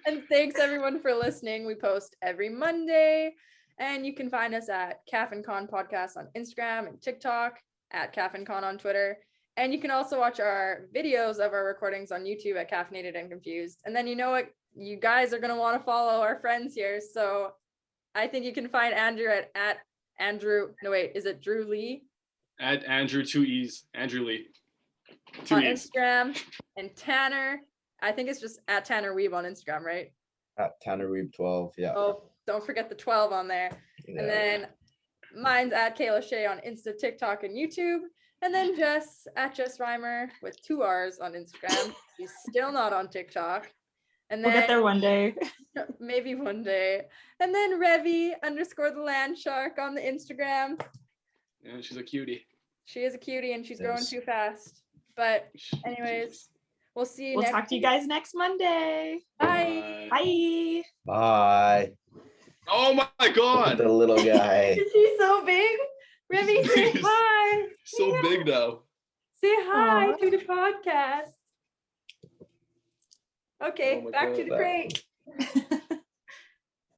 [SPEAKER 2] And thanks everyone for listening. We post every Monday, and you can find us at Caff and Con Podcast on Instagram and TikTok, at Caff and Con on Twitter. And you can also watch our videos of our recordings on YouTube at Caffeinated and Confused. And then you know what? You guys are going to want to follow our friends here. So I think you can find Andrew at Andrew. No, wait, is it Drew Lee?
[SPEAKER 3] At Andrew, 2 E's. Andrew Lee. 2
[SPEAKER 2] On
[SPEAKER 3] E's.
[SPEAKER 2] Instagram. And Tanner, I think it's just at Tanner Weeb on Instagram, right?
[SPEAKER 4] At Tanner Weeb 12. Yeah.
[SPEAKER 2] Oh, don't forget the 12 on there.
[SPEAKER 4] Yeah.
[SPEAKER 2] And then mine's at Kayla Shea on Insta, TikTok, and YouTube. And then Jess at Jess Reimer with 2 R's on Instagram. She's still not on TikTok. And
[SPEAKER 1] We'll
[SPEAKER 2] then
[SPEAKER 1] get there one day.
[SPEAKER 2] maybe one day. And then Revy _ the land shark on the Instagram.
[SPEAKER 3] Yeah, she's a cutie.
[SPEAKER 2] She is a cutie and she's
[SPEAKER 4] Yes.
[SPEAKER 2] growing too fast. But anyways, we'll see you
[SPEAKER 1] We'll
[SPEAKER 2] next
[SPEAKER 1] talk to you
[SPEAKER 2] week.
[SPEAKER 1] guys next Monday.
[SPEAKER 2] Bye.
[SPEAKER 1] Bye.
[SPEAKER 4] Bye.
[SPEAKER 3] Oh my
[SPEAKER 4] The
[SPEAKER 3] god.
[SPEAKER 4] little guy.
[SPEAKER 2] Is he so big? Revy, say
[SPEAKER 3] He's
[SPEAKER 2] hi.
[SPEAKER 3] So big now.
[SPEAKER 2] Say hi
[SPEAKER 1] Aw.
[SPEAKER 2] to the podcast. Okay,
[SPEAKER 3] Oh my
[SPEAKER 2] back to
[SPEAKER 3] God.
[SPEAKER 2] the crate.